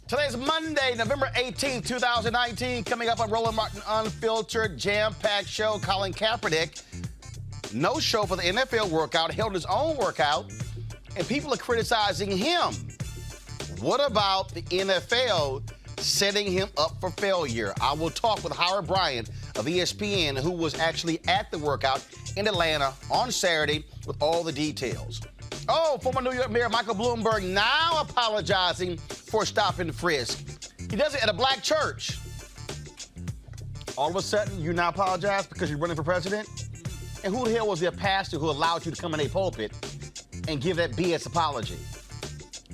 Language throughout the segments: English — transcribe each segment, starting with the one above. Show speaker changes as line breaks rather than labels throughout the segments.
Today's Monday, November 18th, 2019. Coming up on Roland Martin Unfiltered, jam-packed show. Colin Kaepernick, no show for the NFL workout, held his own workout, and people are criticizing him. What about the NFL setting him up for failure? I will talk with Howard Bryant of ESPN, who was actually at the workout in Atlanta on Saturday with all the details. Oh, former New York Mayor Michael Bloomberg now apologizing for Stop and Frisk. He does it at a black church. All of a sudden, you now apologize because you're running for president? And who the hell was the pastor who allowed you to come in a pulpit and give that BS apology?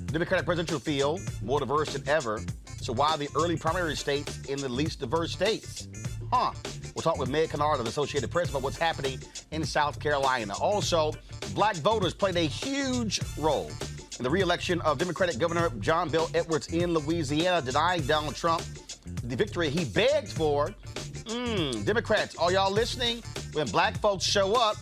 Democratic presidential field, more diverse than ever. So why the early primary states in the least diverse states? We'll talk with Meg Kennard of the Associated Press about what's happening in South Carolina. Also, black voters played a huge role in the re-election of Democratic Governor John Bel Edwards in Louisiana, denying Donald Trump the victory he begged for. Democrats, are y'all listening? When black folks show up,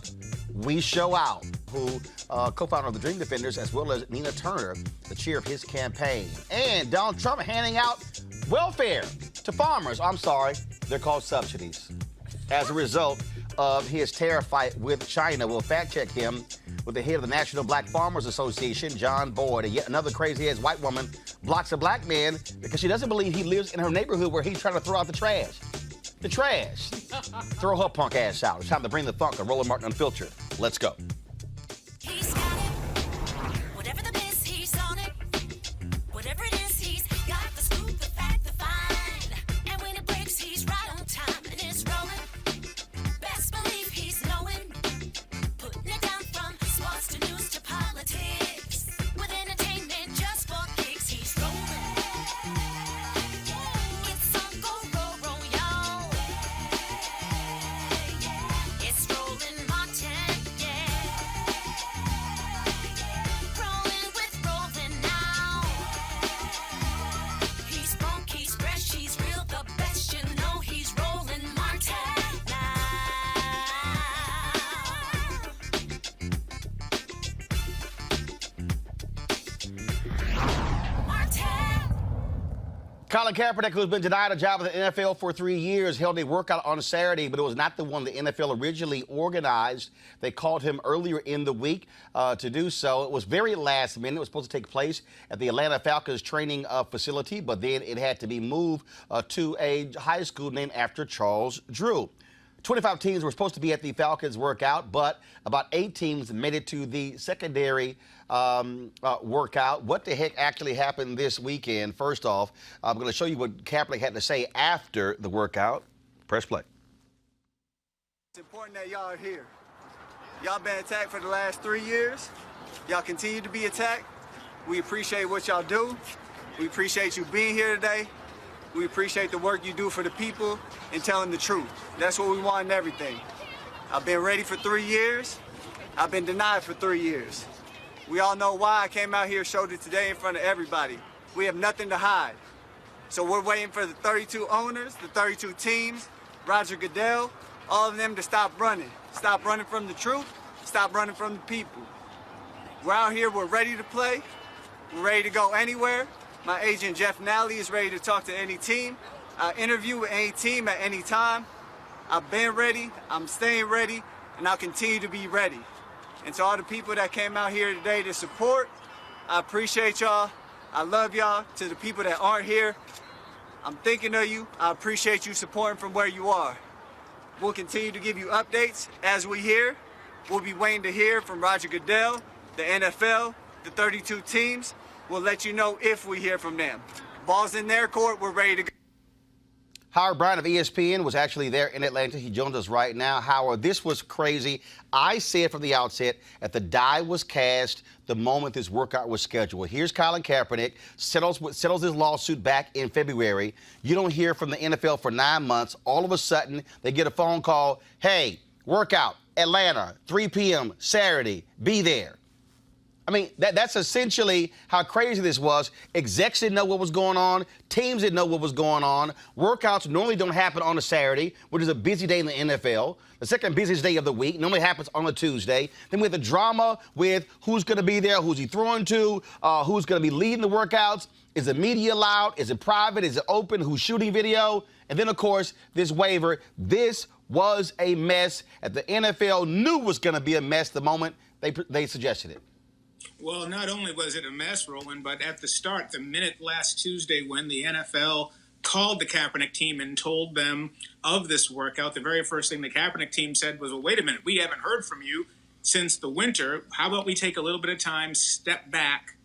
we show out. Who co-founder of the Dream Defenders, as well as Nina Turner, the chair of his campaign. And Donald Trump handing out welfare to farmers. I'm sorry, they're called subsidies. As a result of his tariff fight with China, we'll fact-check him with the head of the National Black Farmers Association, John Boyd. And yet another crazy-ass white woman blocks a black man because she doesn't believe he lives in her neighborhood where he's trying to throw out the trash. The trash. Throw her punk ass out. It's time to bring the funk on Roland Martin Unfiltered. Let's go.
He's got it. Whatever the biz, he's on it. Whatever it is, he's got the scoop, the fact, the find. And when it breaks, he's right on time and it's rolling. Best believe he's knowing. Putting it down from sports to news to politics. With entertainment just for kicks, he's rolling. It's on go, roll, y'all. It's Roland Martin, Rolling with Roland now. He's funky, he's fresh, he's real, the best, you know he's Roland Martin now. Martin.
Colin Kaepernick, who's been denied a job with the NFL for 3 years, held a workout on Saturday, but it was not the one the NFL originally organized. They called him earlier in the week to do so. It was very last minute. It was supposed to take place at the Atlanta Falcons training facility, but then it had to be moved to a high school named after Charles Drew. 25 teams were supposed to be at the Falcons workout, but about 8 teams made it to the secondary workout. What the heck actually happened this weekend? First off, I'm going to show you what Kaepernick had to say after the workout. Press play.
It's important that y'all are here. Y'all been attacked for the last 3 years. Y'all continue to be attacked. We appreciate what y'all do. We appreciate you being here today. We appreciate the work you do for the people and telling the truth. That's what we want in everything. I've been ready for 3 years. I've been denied for 3 years. We all know why I came out here, showed it today in front of everybody. We have nothing to hide. So we're waiting for the 32 owners, the 32 teams, Roger Goodell, all of them to stop running. Stop running from the truth. Stop running from the people. We're out here, we're ready to play. We're ready to go anywhere. My agent, Jeff Nally, is ready to talk to any team. I'll interview with any team at any time. I've been ready, I'm staying ready, and I'll continue to be ready. And to all the people that came out here today to support, I appreciate y'all. I love y'all. To the people that aren't here, I'm thinking of you. I appreciate you supporting from where you are. We'll continue to give you updates as we hear. We'll be waiting to hear from Roger Goodell, the NFL, the 32 teams. We'll let you know if we hear from them. Ball's in their court, we're ready to go.
Howard Bryant of ESPN was actually there in Atlanta. He joins us right now. Howard, this was crazy. I said from the outset that the die was cast the moment this workout was scheduled. Here's Colin Kaepernick, settles his lawsuit back in February. You don't hear from the NFL for 9 months. All of a sudden, they get a phone call. Hey, workout, Atlanta, 3 p.m. Saturday, be there. I mean, that's essentially how crazy this was. Execs didn't know what was going on. Teams didn't know what was going on. Workouts normally don't happen on a Saturday, which is a busy day in the NFL. The second busiest day of the week normally happens on a Tuesday. Then we have the drama with who's going to be there, who's he throwing to, who's going to be leading the workouts. Is the media allowed? Is it private? Is it open? Who's shooting video? And then, of course, this waiver. This was a mess that the NFL knew was going to be a mess the moment they suggested it.
Well, not only was it a mess, Roland, but at the start, the minute last Tuesday when the NFL called the Kaepernick team and told them of this workout, the very first thing the Kaepernick team said was, well, wait a minute, we haven't heard from you since the winter. How about we take a little bit of time, step back,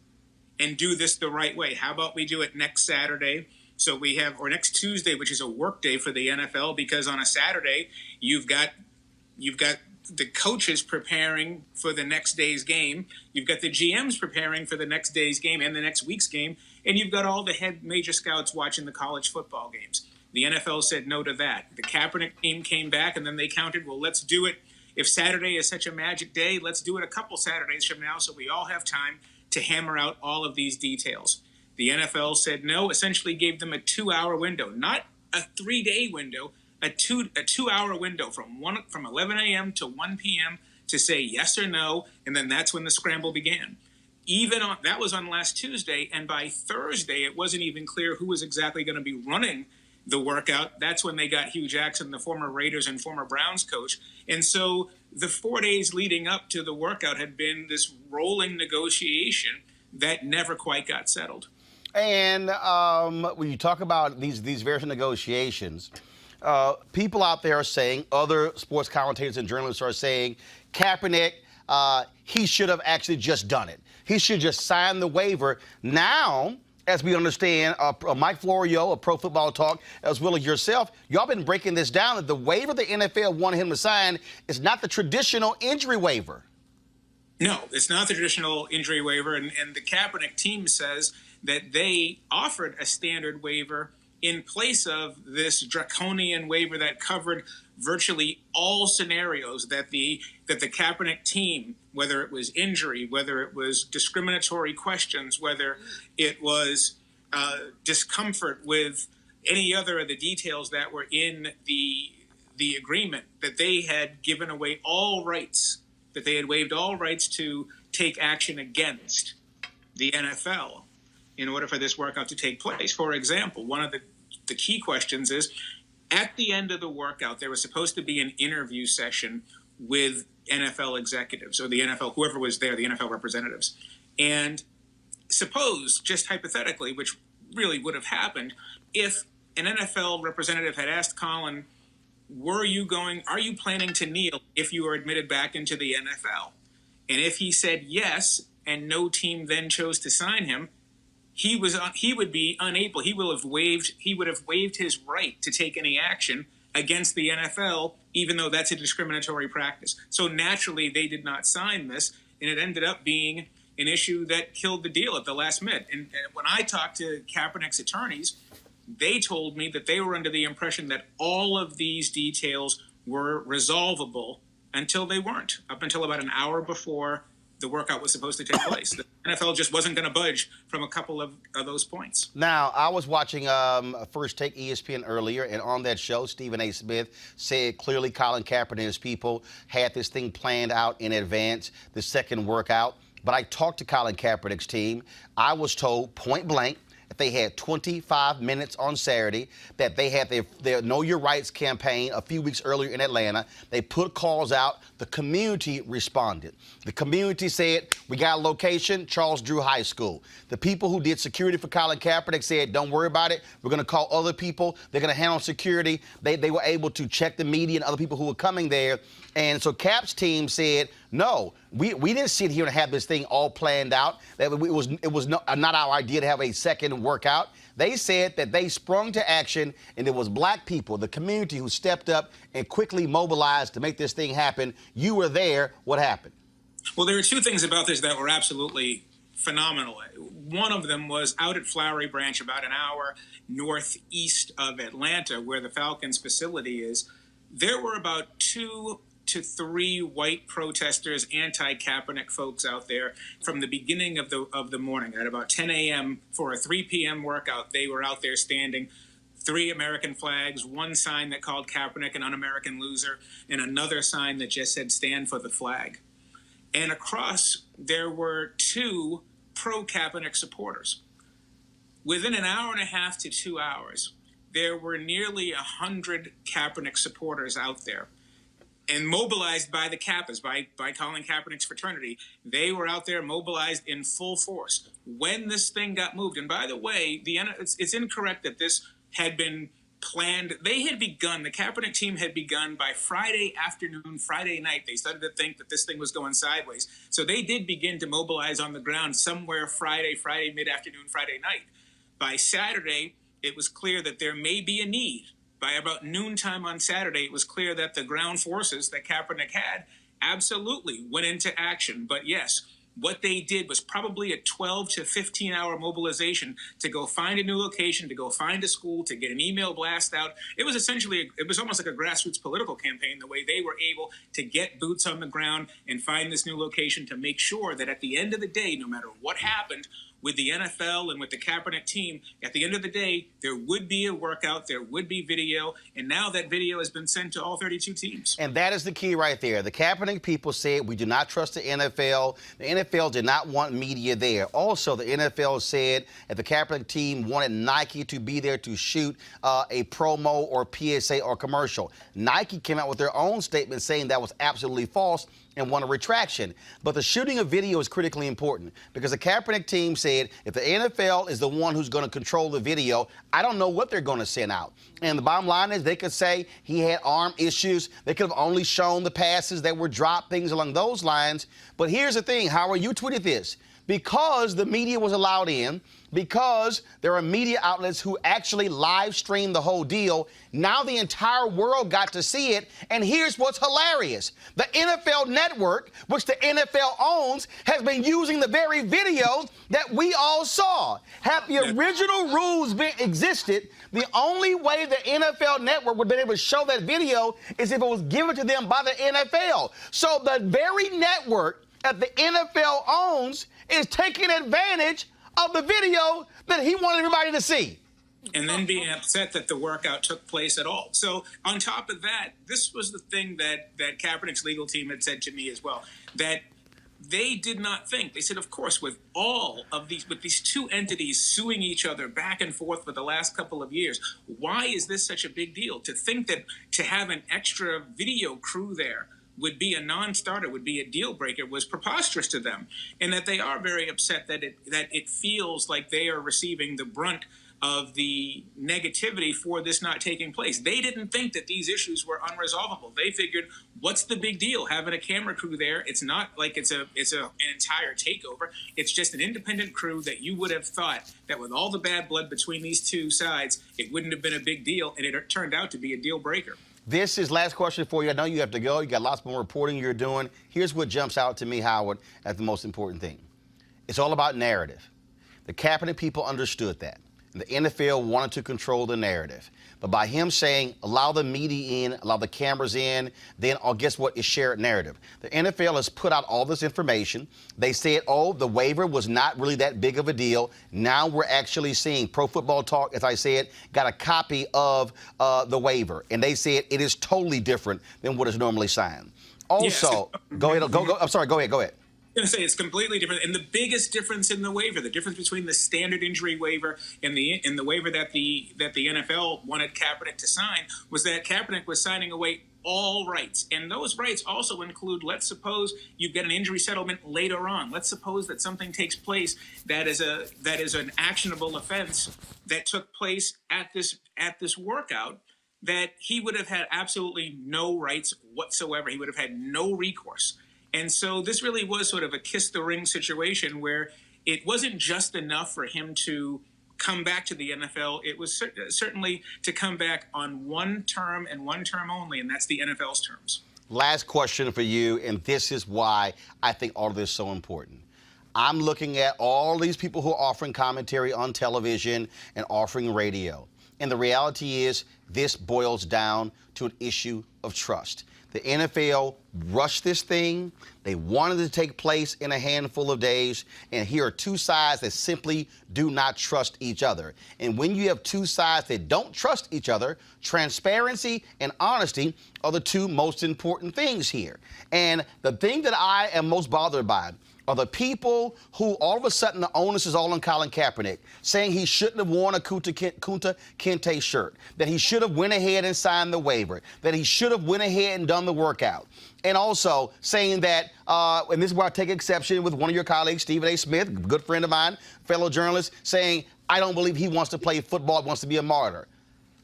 and do this the right way? How about we do it next Saturday? So we have, or next Tuesday, which is a work day for the NFL, because on a Saturday, you've got the coaches preparing for the next day's game. You've got the GMs preparing for the next day's game and the next week's game. And you've got all the head major scouts watching the college football games. The NFL said no to that. The Kaepernick team came back, and then they counted, well, let's do it. If Saturday is such a magic day, let's do it a couple Saturdays from now so we all have time to hammer out all of these details. The NFL said no, essentially gave them a 2-hour window, not a 3-day window, a 2-hour window from 11 a.m. to 1 p.m. to say yes or no, and then that's when the scramble began. That was on last Tuesday, and by Thursday, it wasn't even clear who was exactly going to be running the workout. That's when they got Hugh Jackson, the former Raiders and former Browns coach. And so the 4 days leading up to the workout had been this rolling negotiation that never quite got settled.
And when you talk about these various negotiations, people out there are saying, other sports commentators and journalists are saying, Kaepernick, he should have actually just done it. He should just sign the waiver. Now, as we understand, Mike Florio of Pro Football Talk, as well as yourself, y'all been breaking this down, that the waiver the NFL wanted him to sign is not the traditional injury waiver.
No, it's not the traditional injury waiver, and the Kaepernick team says that they offered a standard waiver in place of this draconian waiver that covered virtually all scenarios that the Kaepernick team, whether it was injury, whether it was discriminatory questions, whether it was discomfort with any other of the details that were in the agreement, that they had given away all rights, that they had waived all rights to take action against the NFL in order for this workout to take place. For example, one of the key questions is, at the end of the workout, there was supposed to be an interview session with NFL executives, or the NFL, whoever was there, the NFL representatives. And suppose, just hypothetically, which really would have happened, if an NFL representative had asked Colin, are you planning to kneel if you are admitted back into the NFL? And if he said yes, and no team then chose to sign him, he would be unable. He would have waived his right to take any action against the NFL, even though that's a discriminatory practice. So naturally, they did not sign this, and it ended up being an issue that killed the deal at the last minute. And when I talked to Kaepernick's attorneys, they told me that they were under the impression that all of these details were resolvable until they weren't, up until about an hour before the workout was supposed to take place. The NFL just wasn't going to budge from a couple of those points.
Now, I was watching First Take ESPN earlier, and on that show, Stephen A. Smith said clearly Colin Kaepernick and his people had this thing planned out in advance, the second workout. But I talked to Colin Kaepernick's team. I was told point blank that they had 25 minutes on Saturday, that they had their Know Your Rights campaign a few weeks earlier in Atlanta. They put calls out. The community responded. The community said, we got a location, Charles Drew High School. The people who did security for Colin Kaepernick said, don't worry about it. We're going to call other people. They're going to handle security. They were able to check the media and other people who were coming there. And so Cap's team said, no, we didn't sit here and have this thing all planned out. That it was not our idea to have a second workout. They said that they sprung to action, and it was black people, the community, who stepped up and quickly mobilized to make this thing happen. You were there. What happened?
Well, there are two things about this that were absolutely phenomenal. One of them was out at Flowery Branch, about an hour northeast of Atlanta, where the Falcons facility is. There were about 2 to 3 white protesters, anti-Kaepernick folks out there from the beginning of the morning. At about 10 a.m. for a 3 p.m. workout, they were out there standing. 3 American flags, 1 sign that called Kaepernick an un-American loser, and another sign that just said stand for the flag. And across, there were 2 pro-Kaepernick supporters. within an hour and a half to 2 hours, there were nearly 100 Kaepernick supporters out there, and mobilized by the Kappas, by Colin Kaepernick's fraternity. They were out there mobilized in full force when this thing got moved. And by the way, it's incorrect that this had been planned. They had begun, the Kaepernick team had begun by Friday afternoon, Friday night. They started to think that this thing was going sideways. So they did begin to mobilize on the ground somewhere Friday mid-afternoon, Friday night. By Saturday, it was clear that there may be a need. By about noontime on Saturday, it was clear that the ground forces that Kaepernick had absolutely went into action. But yes, what they did was probably a 12 to 15-hour mobilization to go find a new location, to go find a school, to get an email blast out. It was essentially, it was almost like a grassroots political campaign, the way they were able to get boots on the ground and find this new location to make sure that at the end of the day, no matter what happened with the NFL and with the Kaepernick team, at the end of the day, there would be a workout, there would be video, and now that video has been sent to all 32 teams.
And that is the key right there. The Kaepernick people said, we do not trust the NFL. The NFL did not want media there. Also, the NFL said that the Kaepernick team wanted Nike to be there to shoot a promo or PSA or commercial. Nike came out with their own statement saying that was absolutely false and want a retraction. But the shooting of video is critically important because the Kaepernick team said if the NFL is the one who's going to control the video, I don't know what they're going to send out. And the bottom line is they could say he had arm issues. They could have only shown the passes that were dropped, things along those lines. But here's the thing, Howard, you tweeted this. Because the media was allowed in, because there are media outlets who actually live streamed the whole deal, now the entire world got to see it. And here's what's hilarious. The NFL network, which the NFL owns, has been using the very video that we all saw. Had the original rules existed, the only way the NFL network would have been able to show that video is if it was given to them by the NFL. So the very network that the NFL owns is taking advantage of the video that he wanted everybody to see.
And then being upset that the workout took place at all. So on top of that, this was the thing that Kaepernick's legal team had said to me as well, that they did not think. They said, of course, with these two entities suing each other back and forth for the last couple of years, why is this such a big deal? To think that to have an extra video crew there would be a non-starter, would be a deal breaker, was preposterous to them. And that they are very upset that it feels like they are receiving the brunt of the negativity for this not taking place. They didn't think that these issues were unresolvable. They figured, what's the big deal? Having a camera crew there, it's not like it's an entire takeover. It's just an independent crew that you would have thought that with all the bad blood between these two sides, it wouldn't have been a big deal, and it turned out to be a deal breaker.
This is last question for you. I know you have to go. You got lots more reporting you're doing. Here's what jumps out to me, Howard, as the most important thing. It's all about narrative. The Kaepernick people understood that. And the NFL wanted to control the narrative. But by him saying, allow the media in, allow the cameras in, then guess what? It's shared narrative. The NFL has put out all this information. They said, oh, the waiver was not really that big of a deal. Now we're actually seeing Pro Football Talk, as I said, got a copy of the waiver. And they said it is totally different than what is normally signed. Also,
yes.
Go ahead. I'm sorry. Go ahead.
I'm going to say it's completely different. And the biggest difference in the waiver, the difference between the standard injury waiver and the waiver that the NFL wanted Kaepernick to sign, was that Kaepernick was signing away all rights. And those rights also include, let's suppose you get an injury settlement later on. Let's suppose that something takes place that is an actionable offense that took place at this workout, that he would have had absolutely no rights whatsoever. He would have had no recourse. And so this really was sort of a kiss the ring situation where it wasn't just enough for him to come back to the NFL. It was certainly to come back on one term and one term only, and that's the NFL's terms.
Last question for you, and this is why I think all of this is so important. I'm looking at all these people who are offering commentary on television and offering radio. And the reality is this boils down to an issue of trust. The NFL rushed this thing. They wanted it to take place in a handful of days. And here are two sides that simply do not trust each other. And when you have two sides that don't trust each other, transparency and honesty are the two most important things here. And the thing that I am most bothered by, are the people who all of a sudden the onus is all on Colin Kaepernick, saying he shouldn't have worn a Kunta Kinte shirt, that he should have went ahead and signed the waiver, that he should have went ahead and done the workout. And also saying that, and this is where I take exception with one of your colleagues, Stephen A. Smith, a good friend of mine, fellow journalist, saying, I don't believe he wants to play football, wants to be a martyr.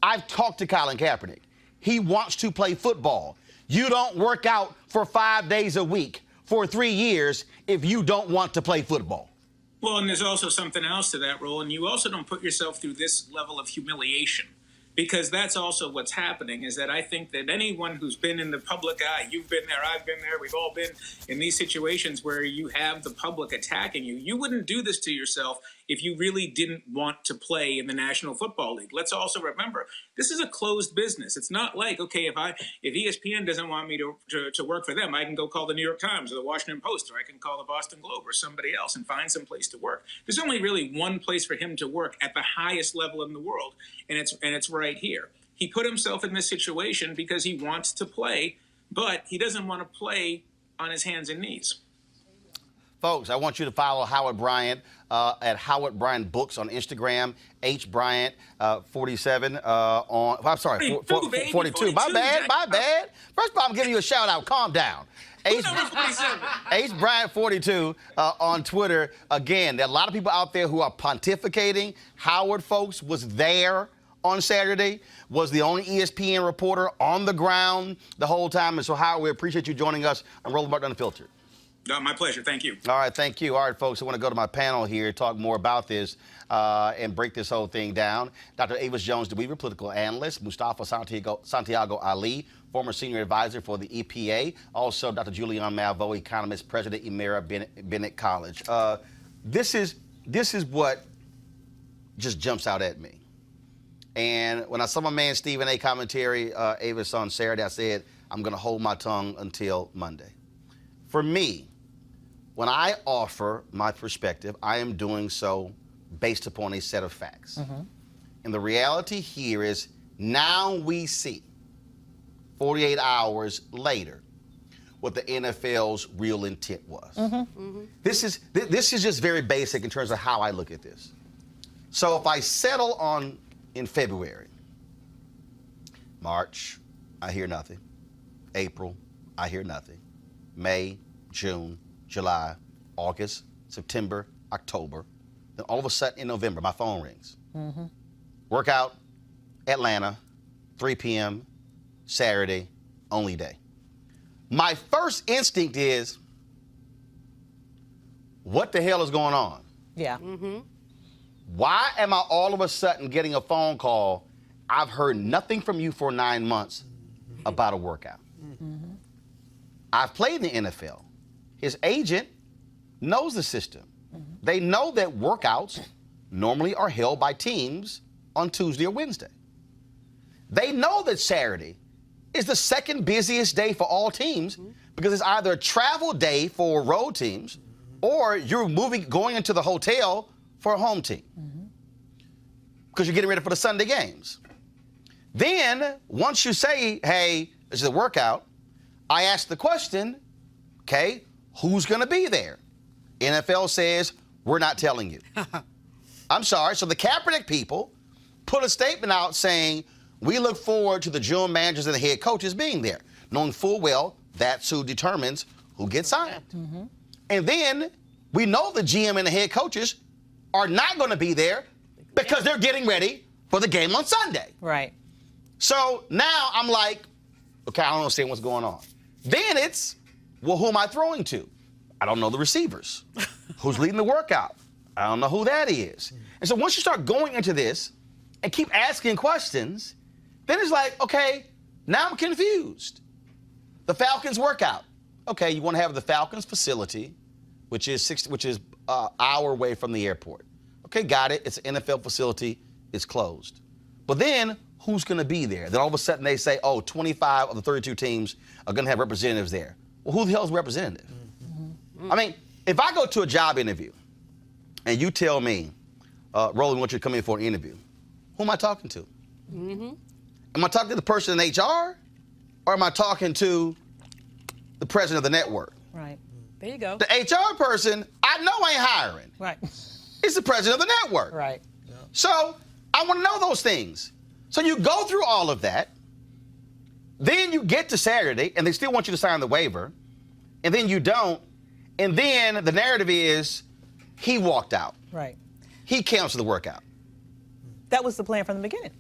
I've talked to Colin Kaepernick. He wants to play football. You don't work out for 5 days a week for 3 years if you don't want to play football.
Well, and there's also something else to that, Roland. You also don't put yourself through this level of humiliation, because that's also what's happening, is that I think that anyone who's been in the public eye, you've been there, I've been there, we've all been in these situations where you have the public attacking you. You wouldn't do this to yourself if you really didn't want to play in the National Football League. Let's also remember, this is a closed business. It's not like, okay, if ESPN doesn't want me to work for them, I can go call the New York Times or the Washington Post, or I can call the Boston Globe or somebody else and find some place to work. There's only really one place for him to work at the highest level in the world, and it's right here. He put himself in this situation because he wants to play, but he doesn't want to play on his hands and knees.
Folks, I want you to follow Howard Bryant at Howard Bryant Books on Instagram, H Bryant 47 on. I'm sorry, 42. My bad. First of all, I'm giving you a shout out. Calm down. H Bryant 42 on Twitter. Again, there are a lot of people out there who are pontificating. Howard, folks, was there on Saturday, was the only ESPN reporter on the ground the whole time. And so, Howard, we appreciate you joining us on Roland Unfiltered.
My pleasure. Thank you.
All right, thank you. All right, folks, I want to go to my panel here, talk more about this and break this whole thing down. Dr. Avis Jones-DeWeaver, political analyst. Mustafa Santiago Ali, former senior advisor for the EPA. Also, Dr. Julian Malveaux, economist, president Emera Bennett College. This is what just jumps out at me. And when I saw my man Stephen A. commentary, Avis, on Saturday, I said, I'm going to hold my tongue until Monday. For me, when I offer my perspective, I am doing so based upon a set of facts. And the reality here is now we see, 48 hours later, what the NFL's real intent was. This is just very basic in terms of how I look at this. So if I settle on in February, March, I hear nothing. April, I hear nothing. May, June, July, August, September, October. Then all of a sudden in November, my phone rings. Workout, Atlanta, 3 p.m., Saturday, only day. My first instinct is, what the hell is going on?
Yeah.
Why am I all of a sudden getting a phone call? I've heard nothing from you for 9 months about a workout. I've played in the NFL. His agent knows the system. They know that workouts normally are held by teams on Tuesday or Wednesday. They know that Saturday is the second busiest day for all teams because it's either a travel day for road teams or you're going into the hotel for a home team because you're getting ready for the Sunday games. Then, once you say, hey, this is a workout, I ask the question, okay, who's going to be there? NFL says, we're not telling you. I'm sorry. So the Kaepernick people put a statement out saying, we look forward to the general managers and the head coaches being there, knowing full well that's who determines who gets signed. And then we know the GM and the head coaches are not going to be there because they're getting ready for the game on Sunday.
Right.
So now I'm like, okay, I don't understand what's going on. Then it's, well, who am I throwing to? I don't know the receivers. Who's leading the workout? I don't know who that is. And so once you start going into this and keep asking questions, then it's like, okay, now I'm confused. The Falcons workout. Okay, you want to have the Falcons facility, which is an hour away from the airport. Okay, got it. It's an NFL facility. It's closed. But then who's going to be there? Then all of a sudden they say, oh, 25 of the 32 teams are going to have representatives there. Well, who the hell is representative? I mean, if I go to a job interview and you tell me, Roland, we want you to come in for an interview, who am I talking to? Am I talking to the person in HR or am I talking to the president of the network?
Right. There you go.
The HR person, I know ain't hiring.
Right.
It's the president of the network.
Right.
So I want to know those things. So you go through all of that. Then you get to Saturday, and they still want you to sign the waiver. And then you don't. And then the narrative is he walked out.
Right.
He canceled the workout.
That was the plan from the beginning.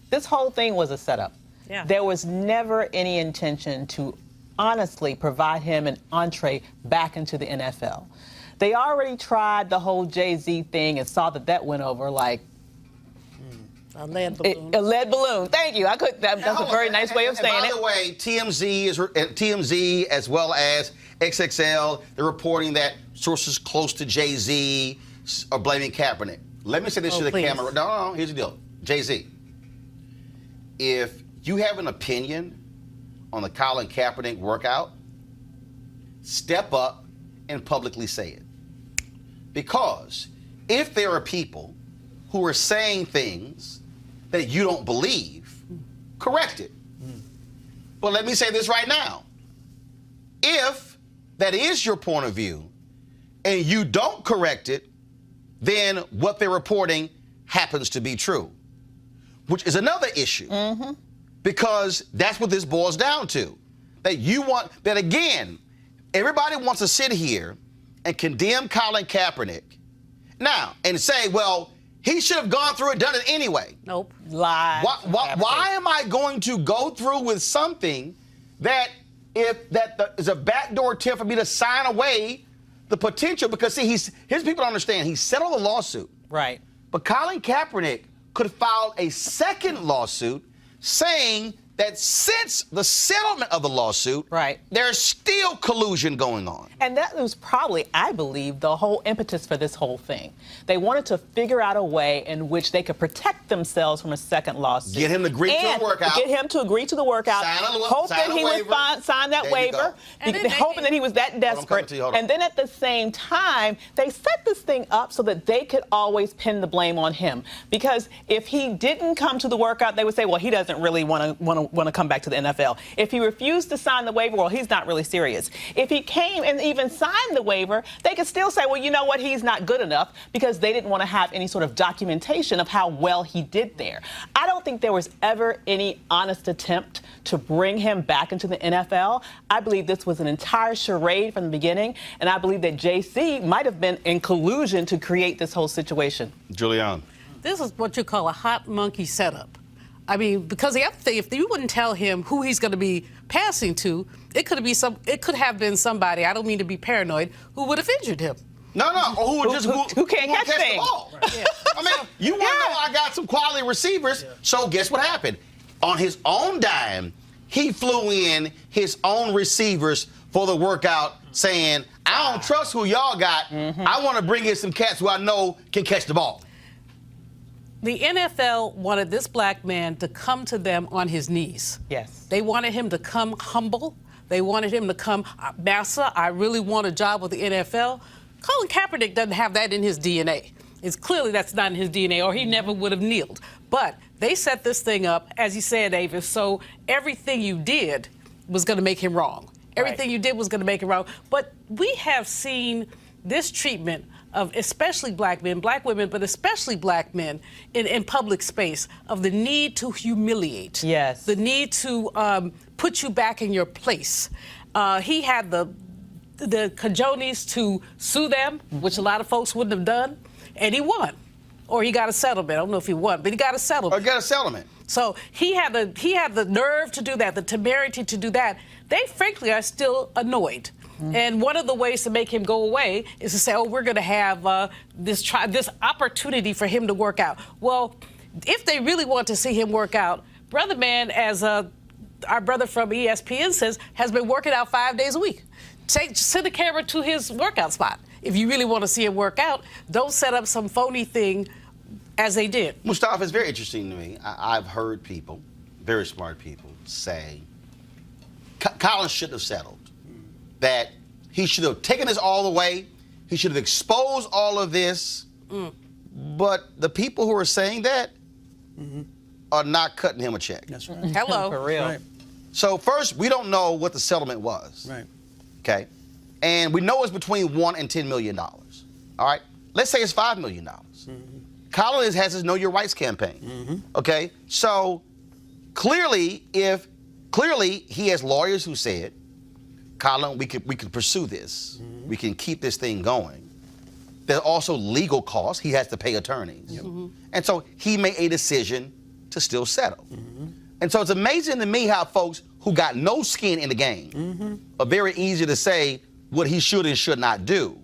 This whole thing was a setup.
Yeah.
There was never any intention to honestly provide him an entree back into the NFL. They already tried the whole Jay-Z thing and saw that that went over like
A lead balloon.
a lead balloon. Thank you. That's a very nice way of saying
By
it.
the way, TMZ as well as XXL, they're reporting that sources close to Jay-Z are blaming Kaepernick. Let me say this to the
please.
camera. No, here's the deal. Jay-Z, if you have an opinion on the Colin Kaepernick workout, step up and publicly say it. Because if there are people who are saying things that you don't believe, correct it. But let me say this right now. If that is your point of view and you don't correct it, then what they're reporting happens to be true, which is another issue. Because that's what this boils down to. That again, everybody wants to sit here and condemn Colin Kaepernick now and say, well, he should have gone through it, done it anyway.
Nope.
Lies.
Why am I going to go through with something that is a backdoor tip for me to sign away the potential? Because see, here's people to understand. He settled a lawsuit.
Right.
But Colin Kaepernick could have filed a second lawsuit saying that since the settlement of the lawsuit,
Right.
there's still collusion going on.
And that was probably, I believe, the whole impetus for this whole thing. They wanted to figure out a way in which they could protect themselves from a second lawsuit.
Get him to agree to the workout.
Get him to agree to the workout. Hope that he would sign that
There you go.
waiver.
And then
Hoping that he was that desperate.
to you, hold on.
And then at the same time, they set this thing up so that they could always pin the blame on him. Because if he didn't come to the workout, they would say, well, he doesn't really want to come back to the NFL. If he refused to sign the waiver, well, he's not really serious. If he came and even signed the waiver, they could still say, well, you know what, he's not good enough, because they didn't want to have any sort of documentation of how well he did there. I don't think there was ever any honest attempt to bring him back into the NFL. I believe this was an entire charade from the beginning, and I believe that JC might have been in collusion to create this whole situation.
Julian.
This is what you call a hot monkey setup. I mean, because the other thing, if you wouldn't tell him who he's going to be passing to, it could have been somebody, I don't mean to be paranoid, who would have injured him.
No, or who can't catch the ball.
Right. Yeah.
I mean, you want to know I got some quality receivers, so guess what happened? On his own dime, he flew in his own receivers for the workout saying, I don't trust who y'all got. I want to bring in some cats who I know can catch the ball.
The NFL wanted this black man to come to them on his knees.
Yes.
They wanted him to come humble. They wanted him to come, Massa, I really want a job with the NFL. Colin Kaepernick doesn't have that in his DNA. It's clearly that's not in his DNA, or he never would have kneeled. But they set this thing up, as you said, Davis, so everything you did was going to make him wrong. Everything you did was going to make him wrong. But we have seen this treatment of especially black men, black women, but especially black men in public space, of the need to humiliate.
Yes.
The need to put you back in your place. He had the cajones to sue them, which a lot of folks wouldn't have done, and he won. Or he got a settlement. I don't know if he won, but he got a settlement.
Or got a settlement.
So he had the nerve to do that, the temerity to do that. They, frankly, are still annoyed. And one of the ways to make him go away is to say, oh, we're going to have this opportunity for him to work out. Well, if they really want to see him work out, Brother Man, as our brother from ESPN says, has been working out 5 days a week. Send the camera to his workout spot. If you really want to see him work out, don't set up some phony thing as they did.
Mustafa, it's very interesting to me. I've heard people, very smart people, say Colin shouldn't have settled. That he should have taken this all the way. He should have exposed all of this. But the people who are saying that are not cutting him a check.
That's right.
Hello.
For real.
Right.
So first, we don't know what the settlement was.
Right.
Okay? and we know it's between $1 and $10 million. All right? Let's say it's $5 million. Colin has his Know Your Rights campaign. Okay? So clearly he has lawyers who said, Colin, we could pursue this. We can keep this thing going. There's also legal costs. He has to pay attorneys. And so he made a decision to still settle. And so it's amazing to me how folks who got no skin in the game are very easy to say what he should and should not do.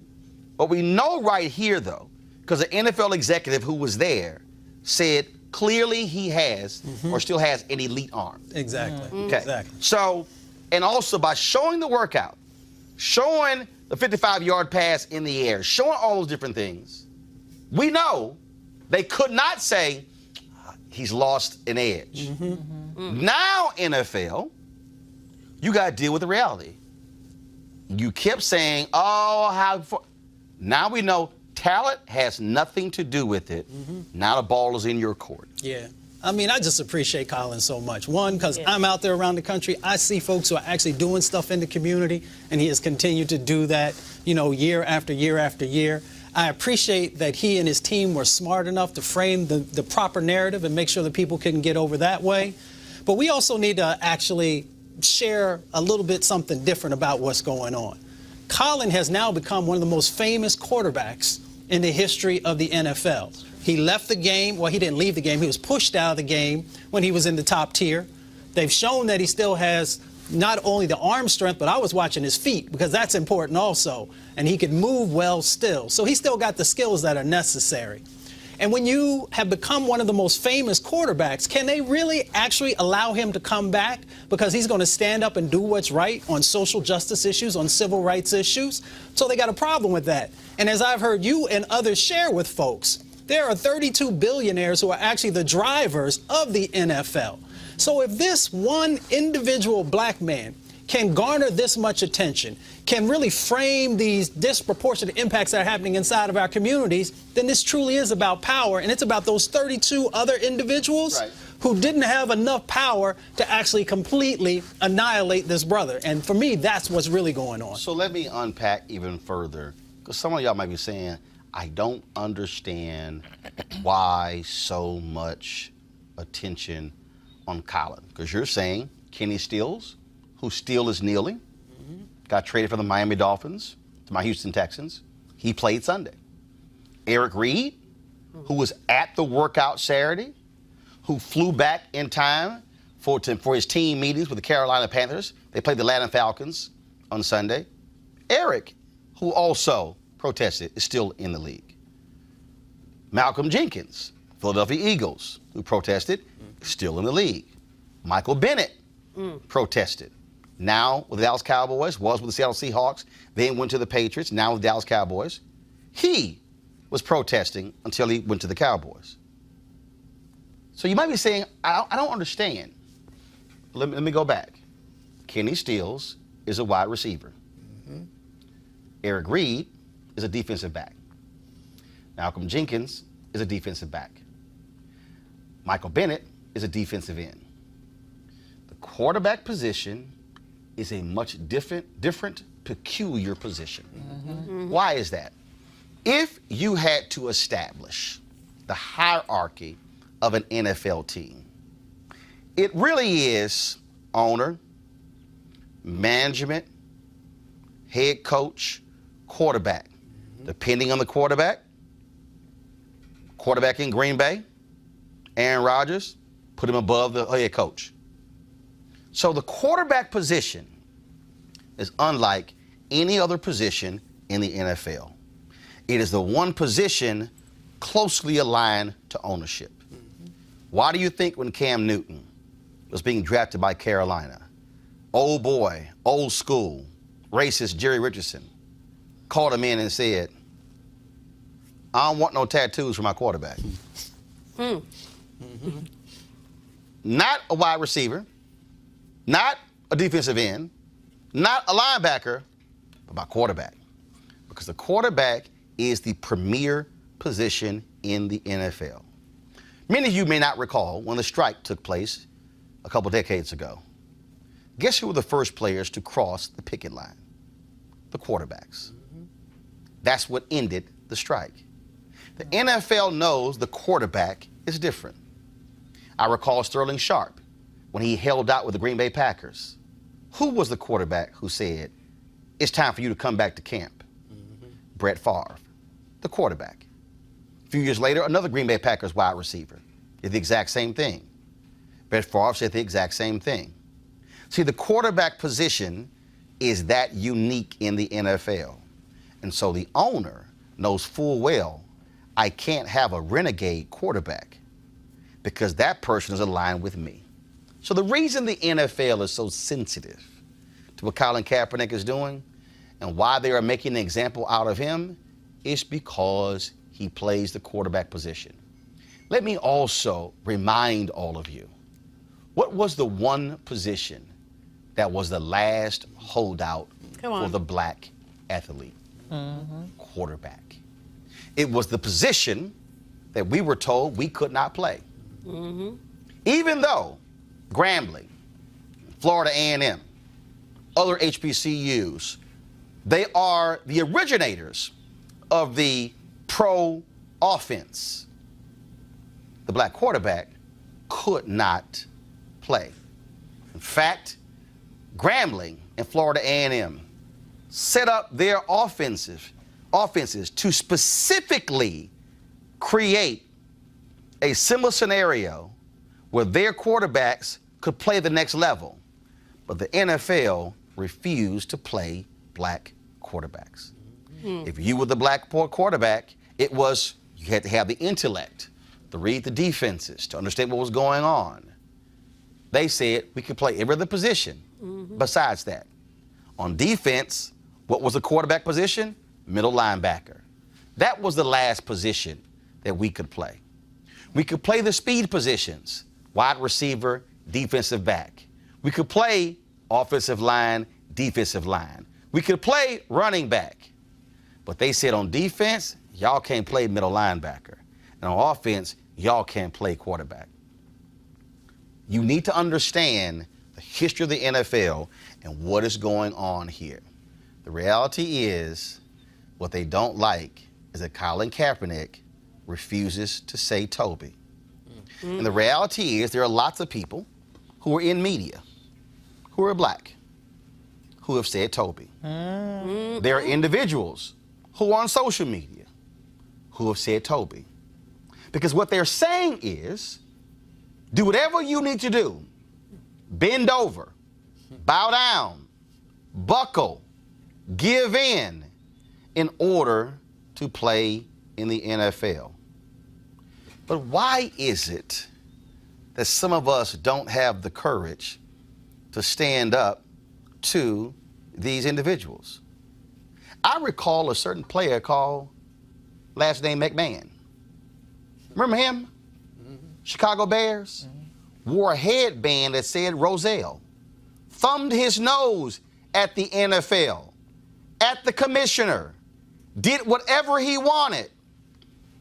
But we know right here, though, because an NFL executive who was there said clearly he has or still has an elite arm.
Exactly.
Okay.
Exactly.
So, and also by showing the workout, showing the 55-yard pass in the air, showing all those different things, we know they could not say he's lost an edge. Now, NFL, you got to deal with the reality. You kept saying, now we know talent has nothing to do with it. Now the ball is in your court.
Yeah. I mean, I just appreciate Colin so much. One, because I'm out there around the country. I see folks who are actually doing stuff in the community, and he has continued to do that, year after year after year. I appreciate that he and his team were smart enough to frame the proper narrative and make sure that people couldn't get over that way. But we also need to actually share a little bit something different about what's going on. Colin has now become one of the most famous quarterbacks in the history of the NFL. He left the game. Well, he didn't leave the game. He was pushed out of the game when he was in the top tier. They've shown that he still has not only the arm strength, but I was watching his feet because that's important also. And he could move well still. So he's still got the skills that are necessary. And when you have become one of the most famous quarterbacks, can they really actually allow him to come back because he's going to stand up and do what's right on social justice issues, on civil rights issues? So they got a problem with that. And as I've heard you and others share with folks, there are 32 billionaires who are actually the drivers of the NFL. So if this one individual black man can garner this much attention, can really frame these disproportionate impacts that are happening inside of our communities, then this truly is about power, and it's about those 32 other individuals who didn't have enough power to actually completely annihilate this brother. And for me, that's what's really going on.
So let me unpack even further, because some of y'all might be saying, I don't understand why so much attention on Colin. Because you're saying Kenny Stills, who still is kneeling, got traded from the Miami Dolphins to my Houston Texans. He played Sunday. Eric Reed, who was at the workout Saturday, who flew back in time for his team meetings with the Carolina Panthers. They played the Atlanta Falcons on Sunday. Eric, who also protested, is still in the league. Malcolm Jenkins, Philadelphia Eagles, who protested, still in the league. Michael Bennett protested. Now with the Dallas Cowboys, was with the Seattle Seahawks, then went to the Patriots, now with the Dallas Cowboys. He was protesting until he went to the Cowboys. So you might be saying, I don't understand. Let me go back. Kenny Stills is a wide receiver. Eric Reed is a defensive back. Malcolm Jenkins is a defensive back. Michael Bennett is a defensive end. The quarterback position is a much different, peculiar position. Why is that? If you had to establish the hierarchy of an NFL team, it really is owner, management, head coach, quarterback. Depending on the quarterback in Green Bay, Aaron Rodgers, put him above the head coach. So the quarterback position is unlike any other position in the NFL. It is the one position closely aligned to ownership. Why do you think when Cam Newton was being drafted by Carolina, old boy, old school, racist Jerry Richardson called him in and said, I don't want no tattoos for my quarterback. Not a wide receiver, not a defensive end, not a linebacker, but my quarterback. Because the quarterback is the premier position in the NFL. Many of you may not recall when the strike took place a couple decades ago. Guess who were the first players to cross the picket line? the quarterbacks. That's what ended the strike. The NFL knows the quarterback is different. I recall Sterling Sharp when he held out with the Green Bay Packers. Who was the quarterback who said, it's time for you to come back to camp? Brett Favre, the quarterback. A few years later, another Green Bay Packers wide receiver did the exact same thing. Brett Favre said the exact same thing. See, the quarterback position is that unique in the NFL. And so the owner knows full well, I can't have a renegade quarterback because that person is aligned with me. So the reason the NFL is so sensitive to what Colin Kaepernick is doing and why they are making an example out of him is because he plays the quarterback position. Let me also remind all of you, what was the one position that was the last holdout for the black athlete? Quarterback. It was the position that we were told we could not play. Even though Grambling, Florida A&M, other HBCUs, they are the originators of the pro offense. The black quarterback could not play. In fact, Grambling and Florida A&M set up their offenses to specifically create a similar scenario where their quarterbacks could play the next level. But the NFL refused to play black quarterbacks. If you were the black quarterback, it was you had to have the intellect to read the defenses, to understand what was going on. They said we could play every other position besides that. On defense, what was the quarterback position? Middle linebacker. That was the last position that we could play. We could play the speed positions, wide receiver, defensive back. We could play offensive line, defensive line. We could play running back. But they said on defense, y'all can't play middle linebacker. And on offense, y'all can't play quarterback. You need to understand the history of the NFL and what is going on here. The reality is, what they don't like is that Colin Kaepernick refuses to say Toby. And the reality is there are lots of people who are in media, who are black, who have said Toby. There are individuals who are on social media who have said Toby. Because what they're saying is, do whatever you need to do. Bend over, bow down, buckle, give in order to play in the NFL. But why is it that some of us don't have the courage to stand up to these individuals? I recall a certain player called last name McMahon. Remember him? Chicago Bears? Wore a headband that said Roselle. Thumbed his nose at the NFL, at the commissioner, did whatever he wanted,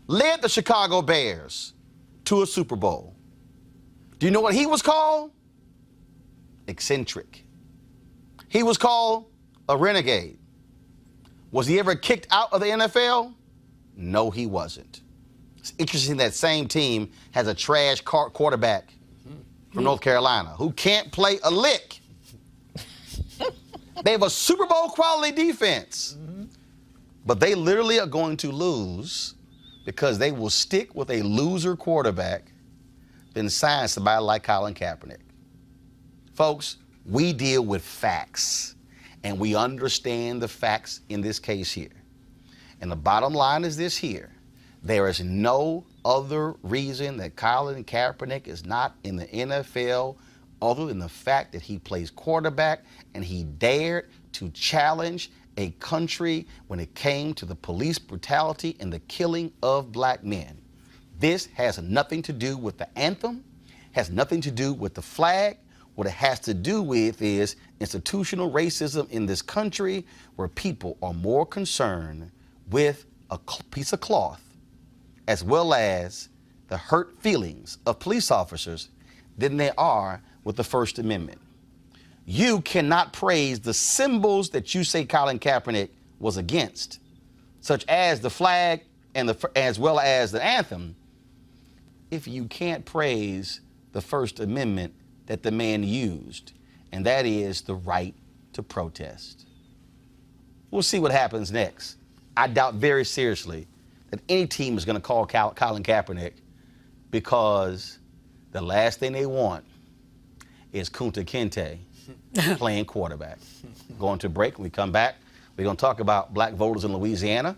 led the Chicago Bears to a Super Bowl. Do you know what he was called? Eccentric. He was called a renegade. Was he ever kicked out of the NFL? No, he wasn't. It's interesting that same team has a trash quarterback from North Carolina who can't play a lick. They have a Super Bowl quality defense. But they literally are going to lose because they will stick with a loser quarterback than sign somebody like Colin Kaepernick. Folks, we deal with facts, and we understand the facts in this case here. And the bottom line is this here. There is no other reason that Colin Kaepernick is not in the NFL other than the fact that he plays quarterback and he dared to challenge a country when it came to the police brutality and the killing of black men. This has nothing to do with the anthem, has nothing to do with the flag. What it has to do with is institutional racism in this country where people are more concerned with a piece of cloth as well as the hurt feelings of police officers than they are with the First Amendment. you cannot praise the symbols that you say Colin Kaepernick was against, such as the flag and as well as the anthem, if you can't praise the First Amendment that the man used, and that is the right to protest. We'll see what happens next. I doubt very seriously that any team is going to call Colin Kaepernick, because the last thing they want is Kunta Kinte playing quarterback. Going to break. When we come back, we're going to talk about black voters in Louisiana,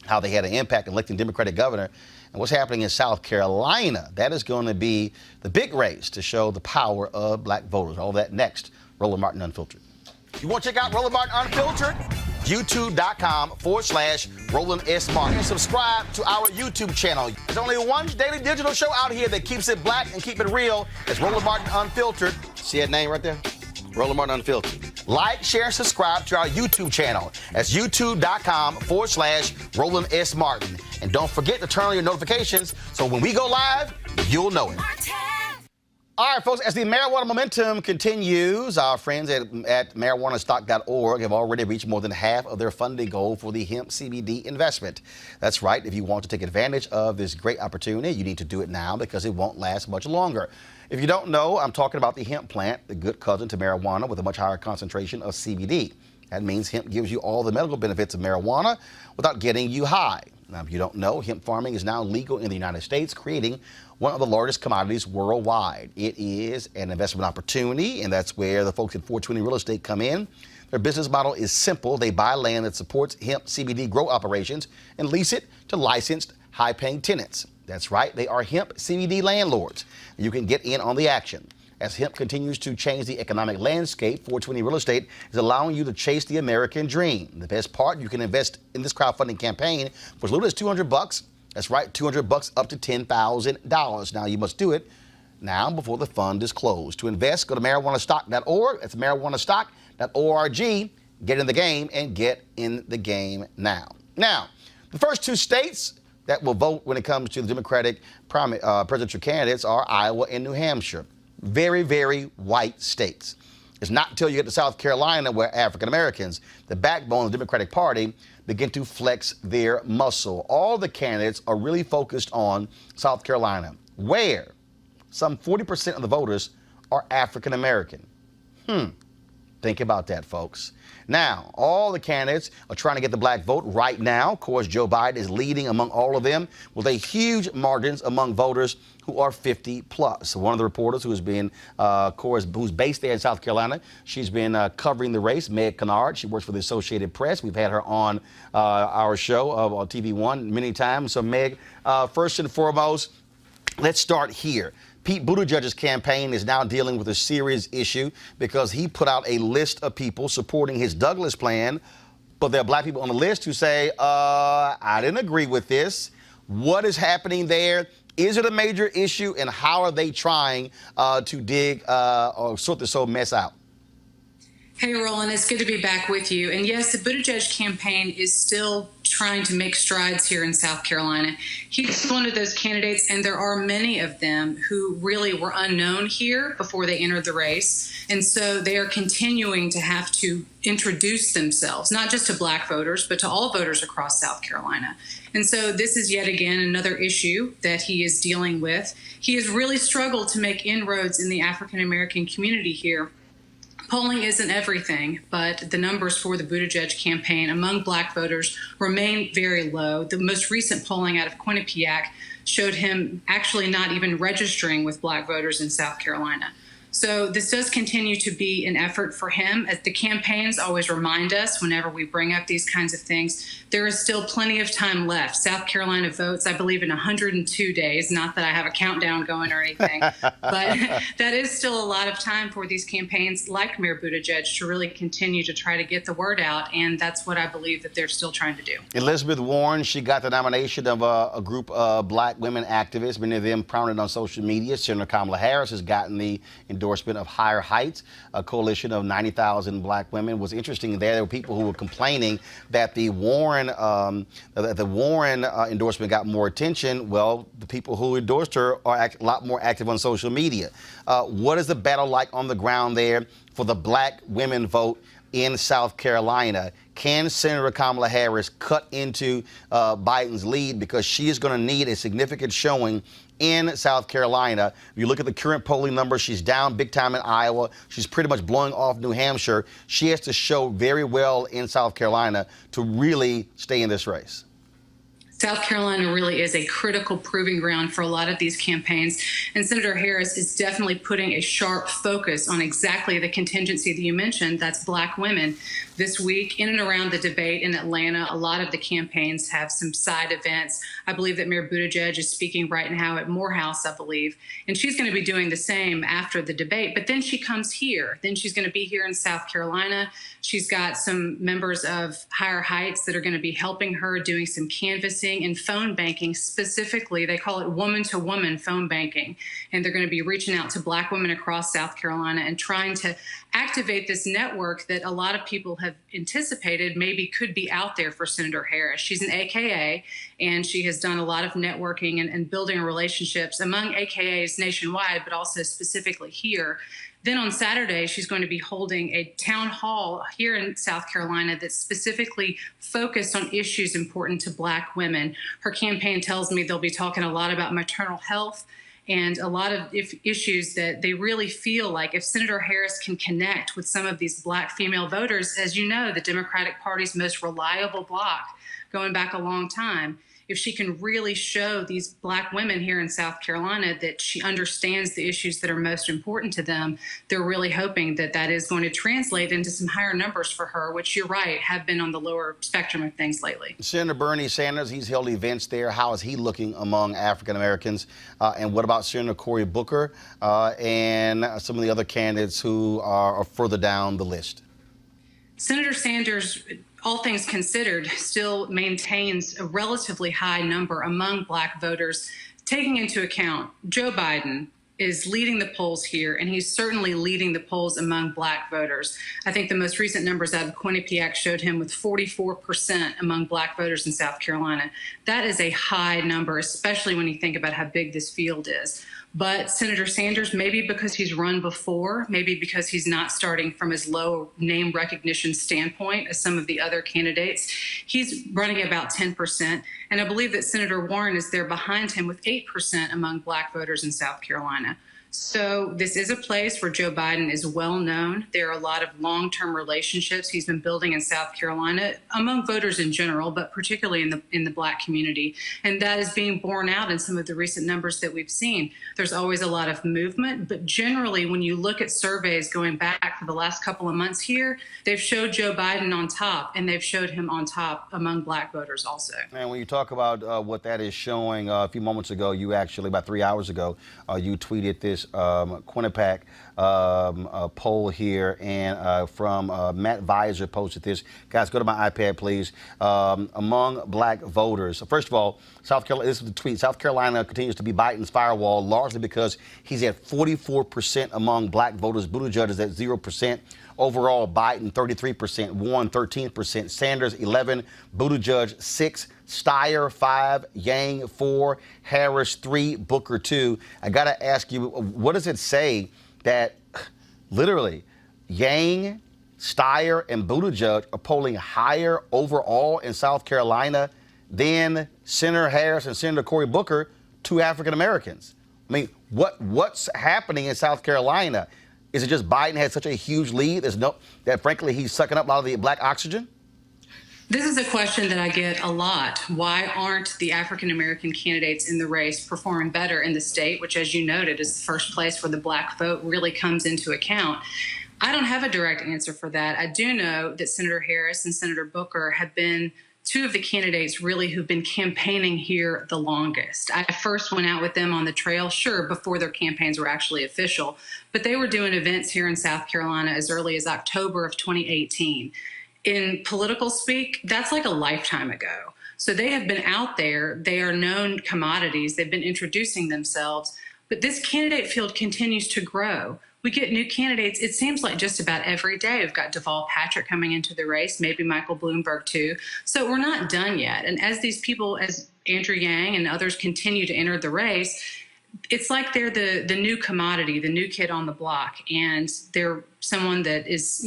how they had an impact in electing Democratic governor, and what's happening in South Carolina. That is going to be the big race to show the power of black voters. All that next. Roland Martin Unfiltered. You want to check out Roland Martin Unfiltered? YouTube.com/Roland S. Martin. And subscribe to our YouTube channel. There's only one daily digital show out here that keeps it black and keep it real. It's Roland Martin Unfiltered. See that name right there? Roland Martin Unfiltered. Like, share, and subscribe to our YouTube channel. That's YouTube.com/Roland S. Martin. And don't forget to turn on your notifications so when we go live, you'll know it. All right, folks, as the marijuana momentum continues, our friends at marijuanastock.org have already reached more than half of their funding goal for the hemp CBD investment. That's right. If you want to take advantage of this great opportunity, you need to do it now because it won't last much longer. If you don't know, I'm talking about the hemp plant, the good cousin to marijuana with a much higher concentration of CBD. That means hemp gives you all the medical benefits of marijuana without getting you high. Now, if you don't know, hemp farming is now legal in the United States, creating one of the largest commodities worldwide. It is an investment opportunity, and that's where the folks at 420 Real Estate come in. Their business model is simple. They buy land that supports hemp CBD grow operations and lease it to licensed, high-paying tenants. That's right, they are hemp CBD landlords. You can get in on the action. As hemp continues to change the economic landscape, 420 Real Estate is allowing you to chase the American dream. The best part, you can invest in this crowdfunding campaign for as little as $200. That's right, $200 up to $10,000. Now, you must do it now before the fund is closed. To invest, go to marijuanastock.org. That's marijuanastock.org. Get in the game and get in the game now. Now, the first two states that will vote when it comes to the Democratic presidential candidates are Iowa and New Hampshire. Very, very white states. It's not until you get to South Carolina where African Americans, the backbone of the Democratic Party, begin to flex their muscle. All the candidates are really focused on South Carolina, where some 40% of the voters are African American. Think about that, folks. Now, all the candidates are trying to get the black vote right now. Of course, Joe Biden is leading among all of them with a huge margins among voters who are 50 plus. So one of the reporters who has been, of course, who's based there in South Carolina, she's been covering the race, Meg Kennard. She works for the Associated Press. We've had her on our show on TV1 many times. So Meg, first and foremost, let's start here. Pete Buttigieg's campaign is now dealing with a serious issue because he put out a list of people supporting his Douglas plan, but there are black people on the list who say, I didn't agree with this. What is happening there? Is it a major issue, and how are they trying to dig or sort this whole mess out?
Hey, Roland, it's good to be back with you. And yes, the Buttigieg campaign is still trying to make strides here in South Carolina. He's one of those candidates, and there are many of them who really were unknown here before they entered the race. And so they are continuing to have to introduce themselves, not just to black voters, but to all voters across South Carolina. And so this is yet again another issue that he is dealing with. He has really struggled to make inroads in the African American community here. Polling isn't everything, but the numbers for the Buttigieg campaign among black voters remain very low. The most recent polling out of Quinnipiac showed him actually not even registering with black voters in South Carolina. So this does continue to be an effort for him. As the campaigns always remind us whenever we bring up these kinds of things, there is still plenty of time left. South Carolina votes, I believe, in 102 days. Not that I have a countdown going or anything, but that is still a lot of time for these campaigns like Mayor Buttigieg to really continue to try to get the word out, and that's what I believe that they're still trying to do.
Elizabeth Warren, she got the nomination of a group of black women activists, many of them prominent on social media. Senator Kamala Harris has gotten the endorsement endorsement of Higher Heights, a coalition of 90,000 black women. What's interesting there were people who were complaining that the Warren endorsement got more attention. Well, the people who endorsed her are a lot more active on social media. What is the battle like on the ground there for the black women vote in South Carolina? Can Senator Kamala Harris cut into Biden's lead, because she is going to need a significant showing in South Carolina? If you look at the current polling numbers, she's down big time in Iowa. She's pretty much blowing off New Hampshire. She has to show very well in South Carolina to really stay in this race.
South Carolina really is a critical proving ground for a lot of these campaigns. And Senator Harris is definitely putting a sharp focus on exactly the contingency that you mentioned, that's black women. This week, in and around the debate in Atlanta, a lot of the campaigns have some side events. I believe that Mayor Buttigieg is speaking right now at Morehouse, I believe, and she's going to be doing the same after the debate. But then she comes here. Then she's going to be here in South Carolina. She's got some members of Higher Heights that are going to be helping her doing some canvassing and phone banking. Specifically, they call it woman-to-woman phone banking. And they're going to be reaching out to black women across South Carolina and trying to activate this network that a lot of people have anticipated maybe could be out there for Senator Harris. She's an AKA, and she has done a lot of networking and building relationships among AKAs nationwide, but also specifically here. Then on Saturday, she's going to be holding a town hall here in South Carolina that's specifically focused on issues important to black women. Her campaign tells me they'll be talking a lot about maternal health and a lot of issues that they really feel like if Senator Harris can connect with some of these black female voters, as you know, the Democratic Party's most reliable bloc going back a long time, if she can really show these black women here in South Carolina that she understands the issues that are most important to them, they're really hoping that that is going to translate into some higher numbers for her, which you're right, have been on the lower spectrum of things lately.
Senator Bernie Sanders, he's held events there. How is he looking among African Americans? And what about Senator Cory Booker and some of the other candidates who are further down the list?
Senator Sanders, all things considered, still maintains a relatively high number among black voters, taking into account Joe Biden is leading the polls here, and he's certainly leading the polls among black voters. I think the most recent numbers out of Quinnipiac showed him with 44% among black voters in South Carolina. That is a high number, especially when you think about how big this field is. But Senator Sanders, maybe because he's run before, maybe because he's not starting from as low name recognition standpoint as some of the other candidates, he's running about 10%. And I believe that Senator Warren is there behind him with 8% among black voters in South Carolina. So this is a place where Joe Biden is well known. There are a lot of long-term relationships he's been building in South Carolina among voters in general, but particularly in the black community. And that is being borne out in some of the recent numbers that we've seen. There's always a lot of movement, but generally when you look at surveys going back for the last couple of months here, they've showed Joe Biden on top, and they've showed him on top among black voters also. And
when you talk about what that is showing, a few moments ago, you actually, about 3 hours ago, you tweeted this Quinnipiac poll here, and from Matt Visor posted this. Guys, go to my iPad, please. Among black voters, first of all, South Carolina, this is the tweet, South Carolina continues to be Biden's firewall, largely because he's at 44% among black voters. Buttigieg is at 0%. Overall, Biden 33%, Warren 13%, Sanders 11%, Buttigieg 6%, Steyer 5%, Yang 4%, Harris 3%, Booker 2%. I got to ask you, what does it say that literally Yang, Steyer, and Buttigieg are polling higher overall in South Carolina than Senator Harris and Senator Cory Booker, two African Americans? I mean, what's happening in South Carolina? Is it just Biden had such a huge lead that frankly he's sucking up a lot of the black oxygen?
This is a question that I get a lot. Why aren't the African-American candidates in the race performing better in the state, which, as you noted, is the first place where the black vote really comes into account? I don't have a direct answer for that. I do know that Senator Harris and Senator Booker have been two of the candidates really who've been campaigning here the longest. I first went out with them on the trail, sure, before their campaigns were actually official, but they were doing events here in South Carolina as early as October of 2018. In political speak, that's like a lifetime ago. So they have been out there. They are known commodities. They've been introducing themselves. But this candidate field continues to grow. we get new candidates. It seems like just about every day we've got Deval Patrick coming into the race, maybe Michael Bloomberg too. So we're not done yet. And as these people, as Andrew Yang and others continue to enter the race, it's like they're the new commodity, the new kid on the block. And they're someone that is,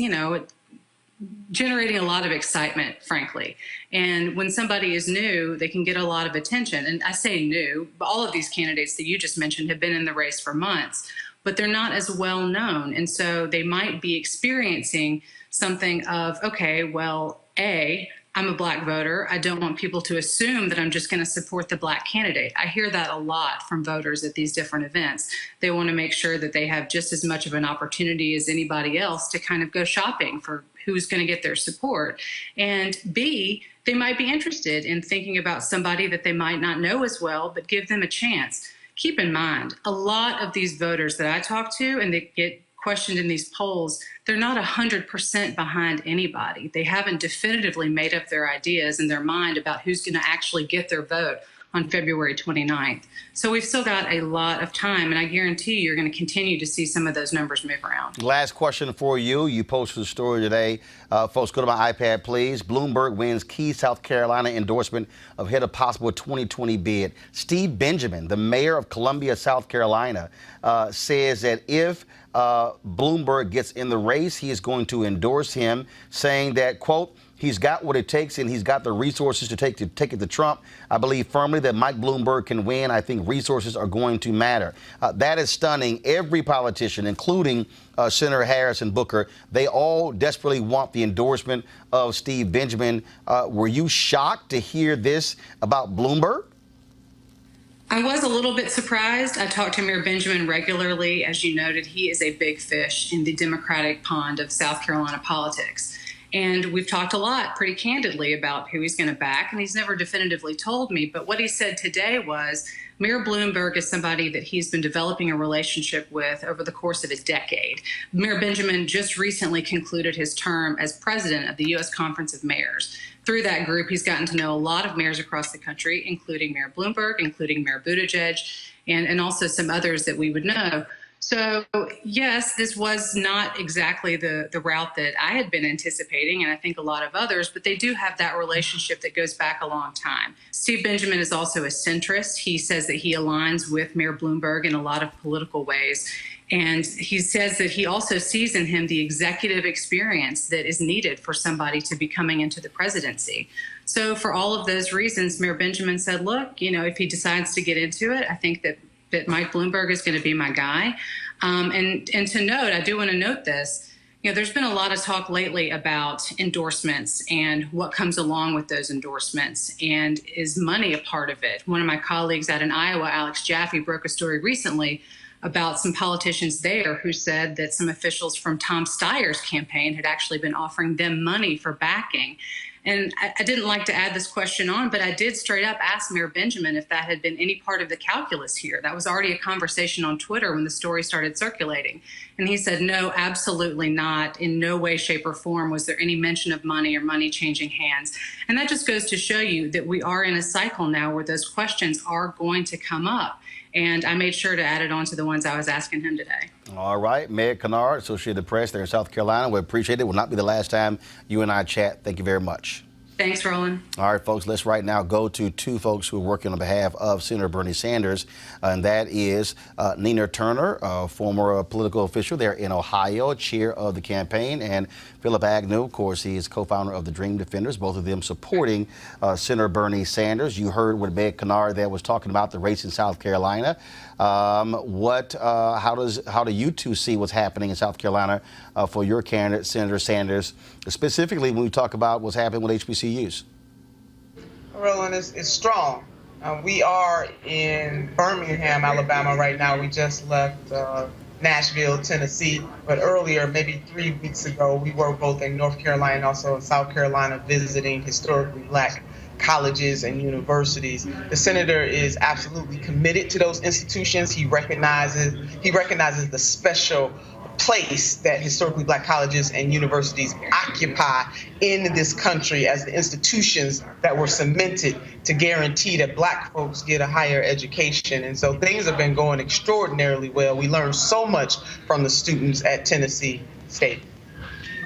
generating a lot of excitement, frankly. And when somebody is new, they can get a lot of attention. And I say new, but all of these candidates that you just mentioned have been in the race for months, but they're not as well known. And so they might be experiencing something of, okay, well, I'm a black voter. I don't want people to assume that I'm just going to support the black candidate. I hear that a lot from voters at these different events. They want to make sure that they have just as much of an opportunity as anybody else to kind of go shopping for who's going to get their support. And B, they might be interested in thinking about somebody that they might not know as well, but give them a chance. Keep in mind, a lot of these voters that I talk to and they get questioned in these polls, they're not 100% behind anybody. They haven't definitively made up their ideas in their mind about who's going to actually get their vote on February 29th. So we've still got a lot of time, and I guarantee you're going to continue to see some of those numbers move around.
Last question for you. You posted a story today. Folks, go to my iPad, please. Bloomberg wins key South Carolina endorsement ahead of possible 2020 bid. Steve Benjamin, the mayor of Columbia, South Carolina, says that if Bloomberg gets in the race, he is going to endorse him, saying that, quote, he's got what it takes and he's got the resources to take it to Trump. I believe firmly that Mike Bloomberg can win. I think resources are going to matter. That is stunning. Every politician, including Senator Harris and Booker, they all desperately want the endorsement of Steve Benjamin. Were you shocked to hear this about Bloomberg?
I was a little bit surprised. I talk to Mayor Benjamin regularly. As you noted, he is a big fish in the Democratic pond of South Carolina politics. And we've talked a lot pretty candidly about who he's going to back, and he's never definitively told me. But what he said today was Mayor Bloomberg is somebody that he's been developing a relationship with over the course of a decade. Mayor Benjamin just recently concluded his term as president of the U.S. Conference of Mayors. Through that group, he's gotten to know a lot of mayors across the country, including Mayor Bloomberg, including Mayor Buttigieg, and also some others that we would know. So, yes, this was not exactly the route that I had been anticipating, and I think a lot of others, but they do have that relationship that goes back a long time. Steve Benjamin is also a centrist. He says that he aligns with Mayor Bloomberg in a lot of political ways. And he says that he also sees in him the executive experience that is needed for somebody to be coming into the presidency. So for all of those reasons, Mayor Benjamin said, look, if he decides to get into it, I think that Mike Bloomberg is going to be my guy. And to note, I do want to note this, there's been a lot of talk lately about endorsements and what comes along with those endorsements, and is money a part of it? One of my colleagues out in Iowa, Alex Jaffe, broke a story recently about some politicians there who said that some officials from Tom Steyer's campaign had actually been offering them money for backing. And I didn't like to add this question on, but I did straight up ask Mayor Benjamin if that had been any part of the calculus here. That was already a conversation on Twitter when the story started circulating. And he said, no, absolutely not. In no way, shape, or form was there any mention of money or money changing hands. And that just goes to show you that we are in a cycle now where those questions are going to come up. And I made sure to add it on to the ones I was asking him today.
All right. Mayor Kennard, Associated Press there in South Carolina. We appreciate it. Will not be the last time you and I chat. Thank you very much.
Thanks, Roland.
All right, folks, let's right now go to two folks who are working on behalf of Senator Bernie Sanders, and that is Nina Turner, former political official there in Ohio, chair of the campaign, and Philip Agnew, of course, he is co-founder of the Dream Defenders, both of them supporting Senator Bernie Sanders. You heard what Mayor Kennard there was talking about the race in South Carolina. How do you two see what's happening in South Carolina for your candidate, Senator Sanders, specifically when we talk about what's happening with HBCUs?
Roland, is strong. We are in Birmingham, Alabama right now. We just left Nashville, Tennessee, but earlier, maybe 3 weeks ago, we were both in North Carolina and also in South Carolina visiting historically Black colleges and universities. The senator is absolutely committed to those institutions. He recognizes the special place that historically Black colleges and universities occupy in this country as the institutions that were cemented to guarantee that Black folks get a higher education. And so things have been going extraordinarily well. We learned so much from the students at Tennessee State.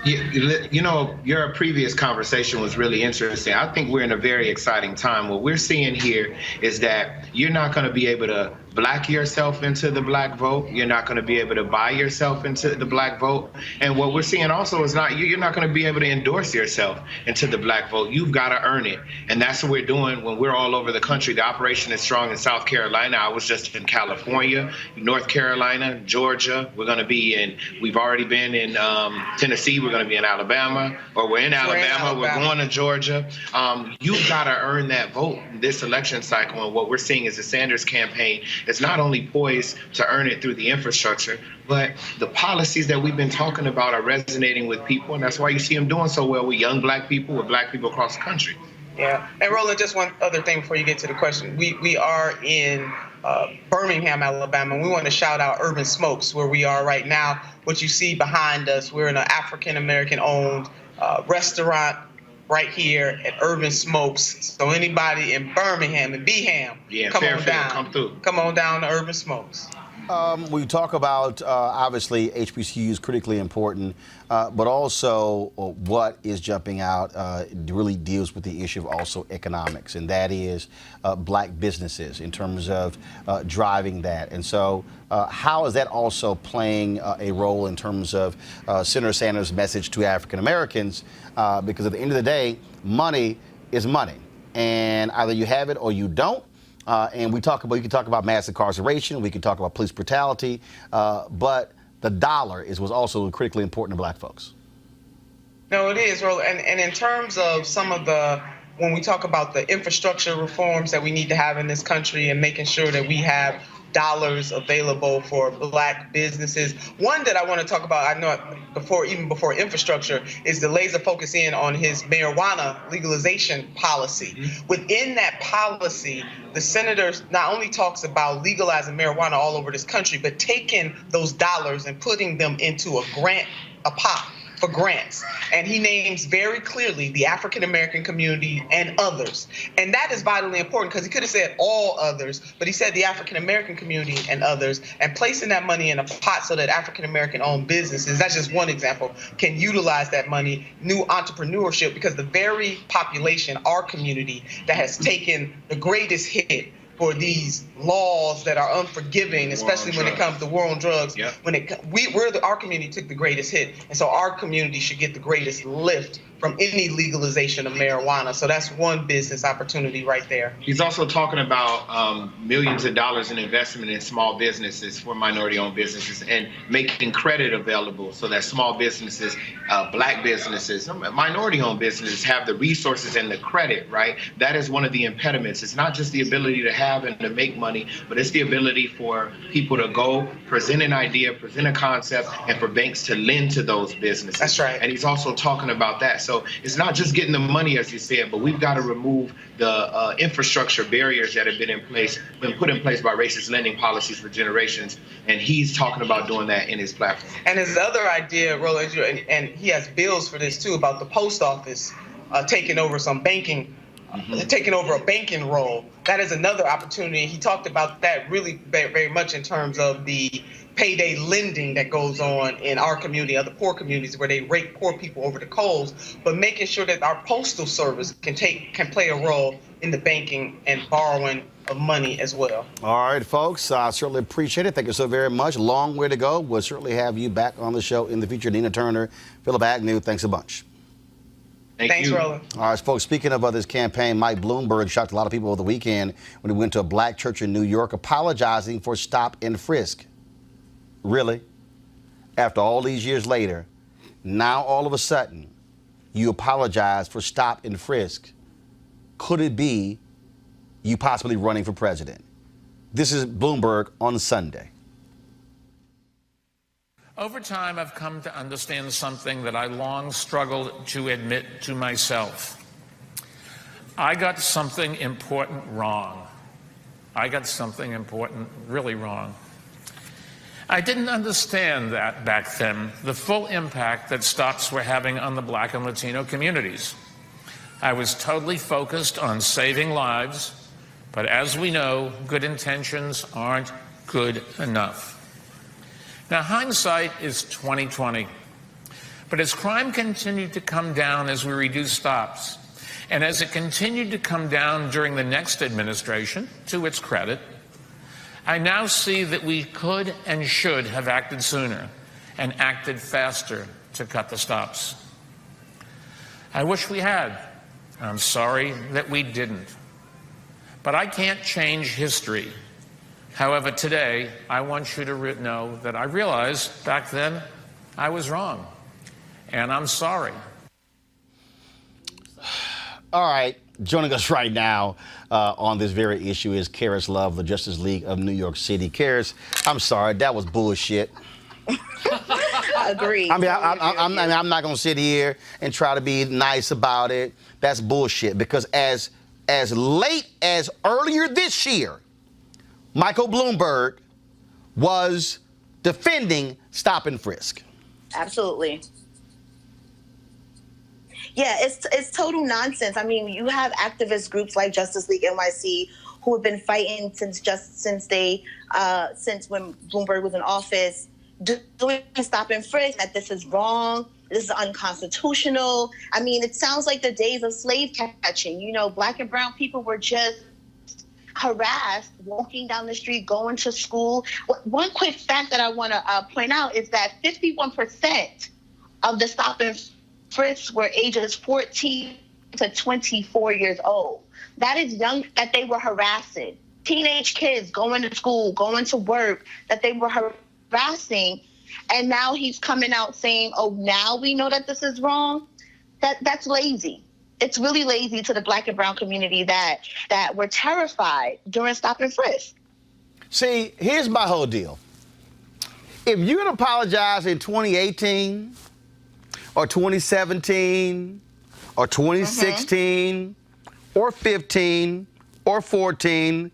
You know, your previous conversation was really interesting. I think we're in a very exciting time. What we're seeing here is that you're not going to be able to Black yourself into the Black vote. You're not going to be able to buy yourself into the Black vote. And what we're seeing also is you're not going to be able to endorse yourself into the Black vote. You've got to earn it. And that's what we're doing when we're all over the country. The operation is strong in South Carolina. I was just in California, North Carolina, Georgia. We're going to be we've already been in Tennessee. We're going to be in Alabama, or we're in Alabama. We're going to Georgia. You've got to earn that vote this election cycle. And what we're seeing is the Sanders campaign is not only poised to earn it through the infrastructure, but the policies that we've been talking about are resonating with people. And that's why you see them doing so well with young Black people, with Black people across the country.
Yeah. And Roland, just one other thing before you get to the question. We are in Birmingham, Alabama. We want to shout out Urban Smokes, where we are right now. What you see behind us, we're in an African-American owned restaurant right here at Urban Smokes. So anybody in Birmingham and Beham, come on down.
Come through.
Come on down to Urban Smokes.
We talk about, obviously, HBCU is critically important, but also what is jumping out really deals with the issue of also economics, and that is Black businesses in terms of driving that. And so how is that also playing a role in terms of Senator Sanders' message to African Americans? Because at the end of the day, money is money, and either you have it or you don't. And you can talk about mass incarceration, we can talk about police brutality, but the dollar was also critically important to Black folks.
No, it is, Roland. And in terms of some of when we talk about the infrastructure reforms that we need to have in this country and making sure that we have dollars available for Black businesses. One that I want to talk about, I know even before infrastructure, is the laser focus in on his marijuana legalization policy. Mm-hmm. Within that policy, the senator not only talks about legalizing marijuana all over this country, but taking those dollars and putting them into a pot for grants. And he names very clearly the African American community and others. And that is vitally important, because he could have said all others, but he said the African American community and others, and placing that money in a pot so that African American owned businesses, that's just one example, can utilize that money, new entrepreneurship, because the very population, our community, that has taken the greatest hit for these laws that are unforgiving, especially when it comes to war on drugs. Yep. Our community took the greatest hit, and so our community should get the greatest lift from any legalization of marijuana. So that's one business opportunity right there.
He's also talking about millions of dollars in investment in small businesses for minority-owned businesses, and making credit available so that small businesses, Black businesses, minority-owned businesses have the resources and the credit, right? That is one of the impediments. It's not just the ability to have and to make money, but it's the ability for people to go, present an idea, present a concept, and for banks to lend to those businesses.
That's right.
And he's also talking about that. So it's not just getting the money, as you said, but we've got to remove the infrastructure barriers that have been put in place by racist lending policies for generations. And he's talking about doing that in his platform.
And his other idea, Roland, and he has bills for this too, about the post office taking over some banking, taking over a banking role. That is another opportunity. He talked about that really very, very much in terms of the payday lending that goes on in our community, other poor communities, where they rake poor people over the coals, but making sure that our postal service can play a role in the banking and borrowing of money as well.
All right, folks, I certainly appreciate it. Thank you so very much. Long way to go. We'll certainly have you back on the show in the future. Nina Turner, Philip Agnew, thanks a bunch.
Thanks, Roland.
All right, folks, speaking of this campaign, Mike Bloomberg shocked a lot of people over the weekend when he went to a Black church in New York apologizing for Stop and Frisk. Really? After all these years later, now all of a sudden, you apologize for Stop and Frisk. Could it be you possibly running for president? This is Bloomberg on Sunday.
Over time, I've come to understand something that I long struggled to admit to myself. I got something important wrong. I got something important really wrong. I didn't understand that back then, the full impact that stops were having on the Black and Latino communities. I was totally focused on saving lives, but as we know, good intentions aren't good enough. Now, hindsight is 20/20, but as crime continued to come down as we reduced stops, and as it continued to come down during the next administration, to its credit, I now see that we could and should have acted sooner and acted faster to cut the stops. I wish we had. I'm sorry that we didn't. But I can't change history. However, today, I want you to know that I realized back then I was wrong, and I'm sorry.
All right. Joining us right now on this very issue is Karis Love, the Justice League of New York City. Karis, I'm sorry, that was bullshit.
I agree.
I mean, I'm not going to sit here and try to be nice about it. That's bullshit. Because as late as earlier this year, Michael Bloomberg was defending Stop and Frisk.
Absolutely. Yeah, it's total nonsense. I mean, you have activist groups like Justice League NYC who have been fighting since when Bloomberg was in office, doing Stop and Frisk, that this is wrong, this is unconstitutional. I mean, it sounds like the days of slave catching. You know, Black and brown people were just harassed walking down the street, going to school. One quick fact that I want to point out is that 51% of the Stop and Frisk were ages 14 to 24 years old. That is young, that they were harassing. Teenage kids going to school, going to work, that they were harassing. And now he's coming out saying, oh, now we know that this is wrong. That's lazy. It's really lazy to the Black and brown community that were terrified during Stop and Frisk.
See, here's my whole deal. If you're going to apologize in 2018 or 2017 or 2016 or 15 or 14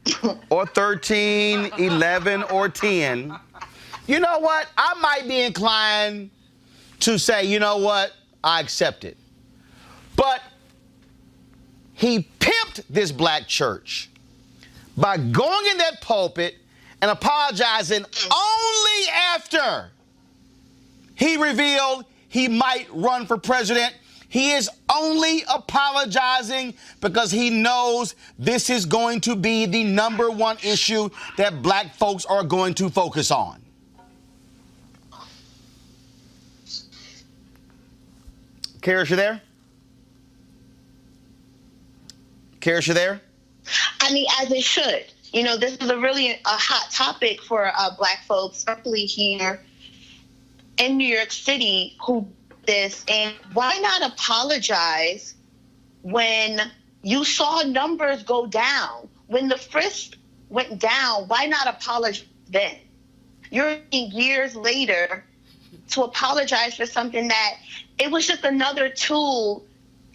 or 13, 11 or 10, you know what? I might be inclined to say, you know what? I accept it. But he pimped this black church by going in that pulpit and apologizing only after he revealed he might run for president. He is only apologizing because he knows this is going to be the #1 issue that black folks are going to focus on. Karis, you there? Karis, you there?
I mean, as it should. You know, this is a really hot topic for black folks, especially here in New York City, who this. And why not apologize when you saw numbers go down? When the frisk went down, why not apologize then? You're years later to apologize for something that it was just another tool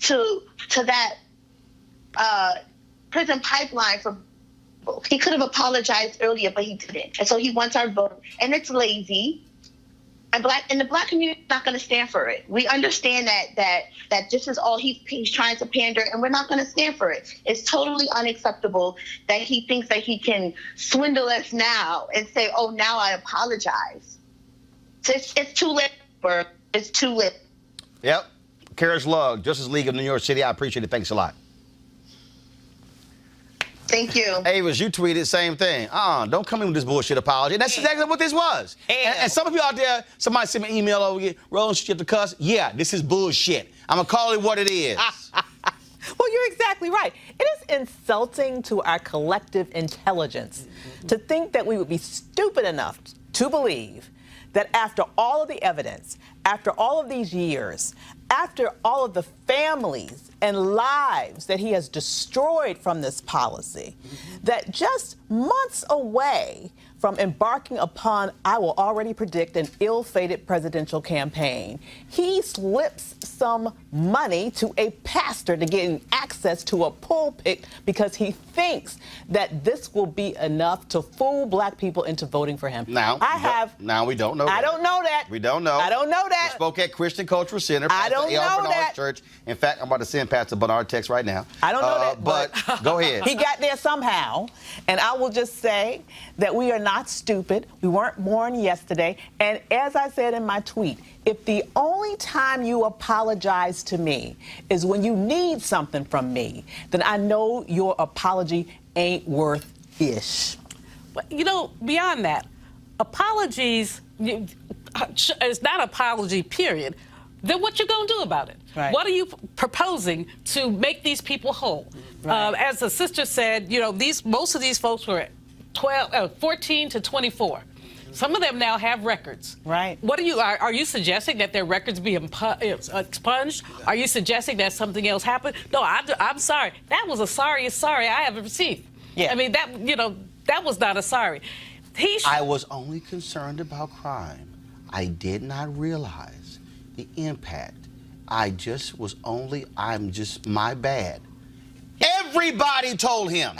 to that prison pipeline for. He could have apologized earlier, but he didn't. And so he wants our vote. And it's lazy. And the black community is not going to stand for it. We understand that this is all he's trying to pander, and we're not going to stand for it. It's totally unacceptable that he thinks that he can swindle us now and say, oh, now I apologize. So it's too late. It's too late.
Yep. Karis Love, Justice League of New York City. I appreciate it. Thanks a lot.
Thank you.
Avis, you tweeted same thing. Don't come in with this bullshit apology. That's exactly what this was. And some of you out there, somebody sent me an email over here, Roland, should you have to cuss? Yeah, this is bullshit. I'm going to call it what it is.
Well, you're exactly right. It is insulting to our collective intelligence to think that we would be stupid enough to believe that after all of the evidence, after all of these years, after all of the families and lives that he has destroyed from this policy, that just months away from embarking upon, I will already predict, an ill-fated presidential campaign, he slips some money to a pastor to get access to a pulpit because he thinks that this will be enough to fool black people into voting for him.
Now we don't know that.
I don't know that.
We don't know.
I don't know that.
We spoke at Christian Cultural Center.
I don't know that.
Church. In fact, I'm about to send Pastor Bernard text right now.
I don't know that.
But go ahead.
He got there somehow. And I will just say that we are not stupid. We weren't born yesterday. And as I said in my tweet, if the only time you apologize to me is when you need something from me, then I know your apology ain't worth ish.
But, you know, beyond that, apologies, it's not apology, period. Then what you going to do about it?
Right.
What are you proposing to make these people whole?
Right.
As the sister said, you know, most of these folks were 14 to 24. Some of them now have records.
Right.
What are you suggesting that their records be expunged? Are you suggesting that something else happened? No, I'm sorry. That was the sorriest sorry I ever received.
Yeah.
I mean, that was not a sorry.
I was only concerned about crime. I did not realize the impact. I'm just my bad. Everybody told him.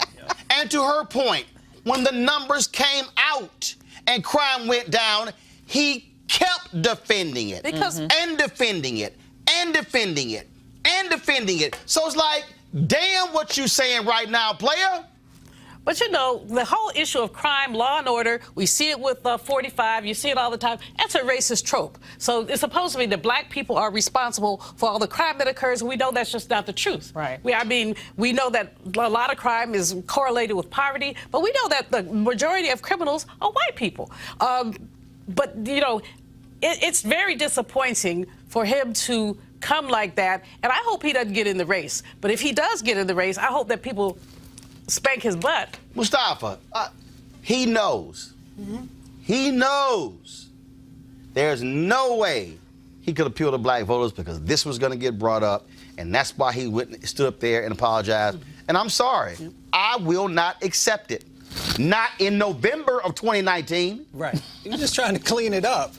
And to her point, when the numbers came out and crime went down, he kept defending it. And defending it, and defending it, and defending it. So it's like, damn what you saying right now, player.
But, you know, the whole issue of crime, law and order, we see it with 45, you see it all the time. That's a racist trope. So it's supposed to be that black people are responsible for all the crime that occurs. We know that's just not the truth.
Right.
We know that a lot of crime is correlated with poverty, but we know that the majority of criminals are white people. But, you know, it's very disappointing for him to come like that, and I hope he doesn't get in the race. But if he does get in the race, I hope that people spank his butt.
Mustafa, he knows. He knows. There's no way he could appeal to black voters because this was going to get brought up, and that's why he stood up there and apologized. And I'm sorry. I will not accept it. Not in November of 2019.
Right. You're just trying to clean it up.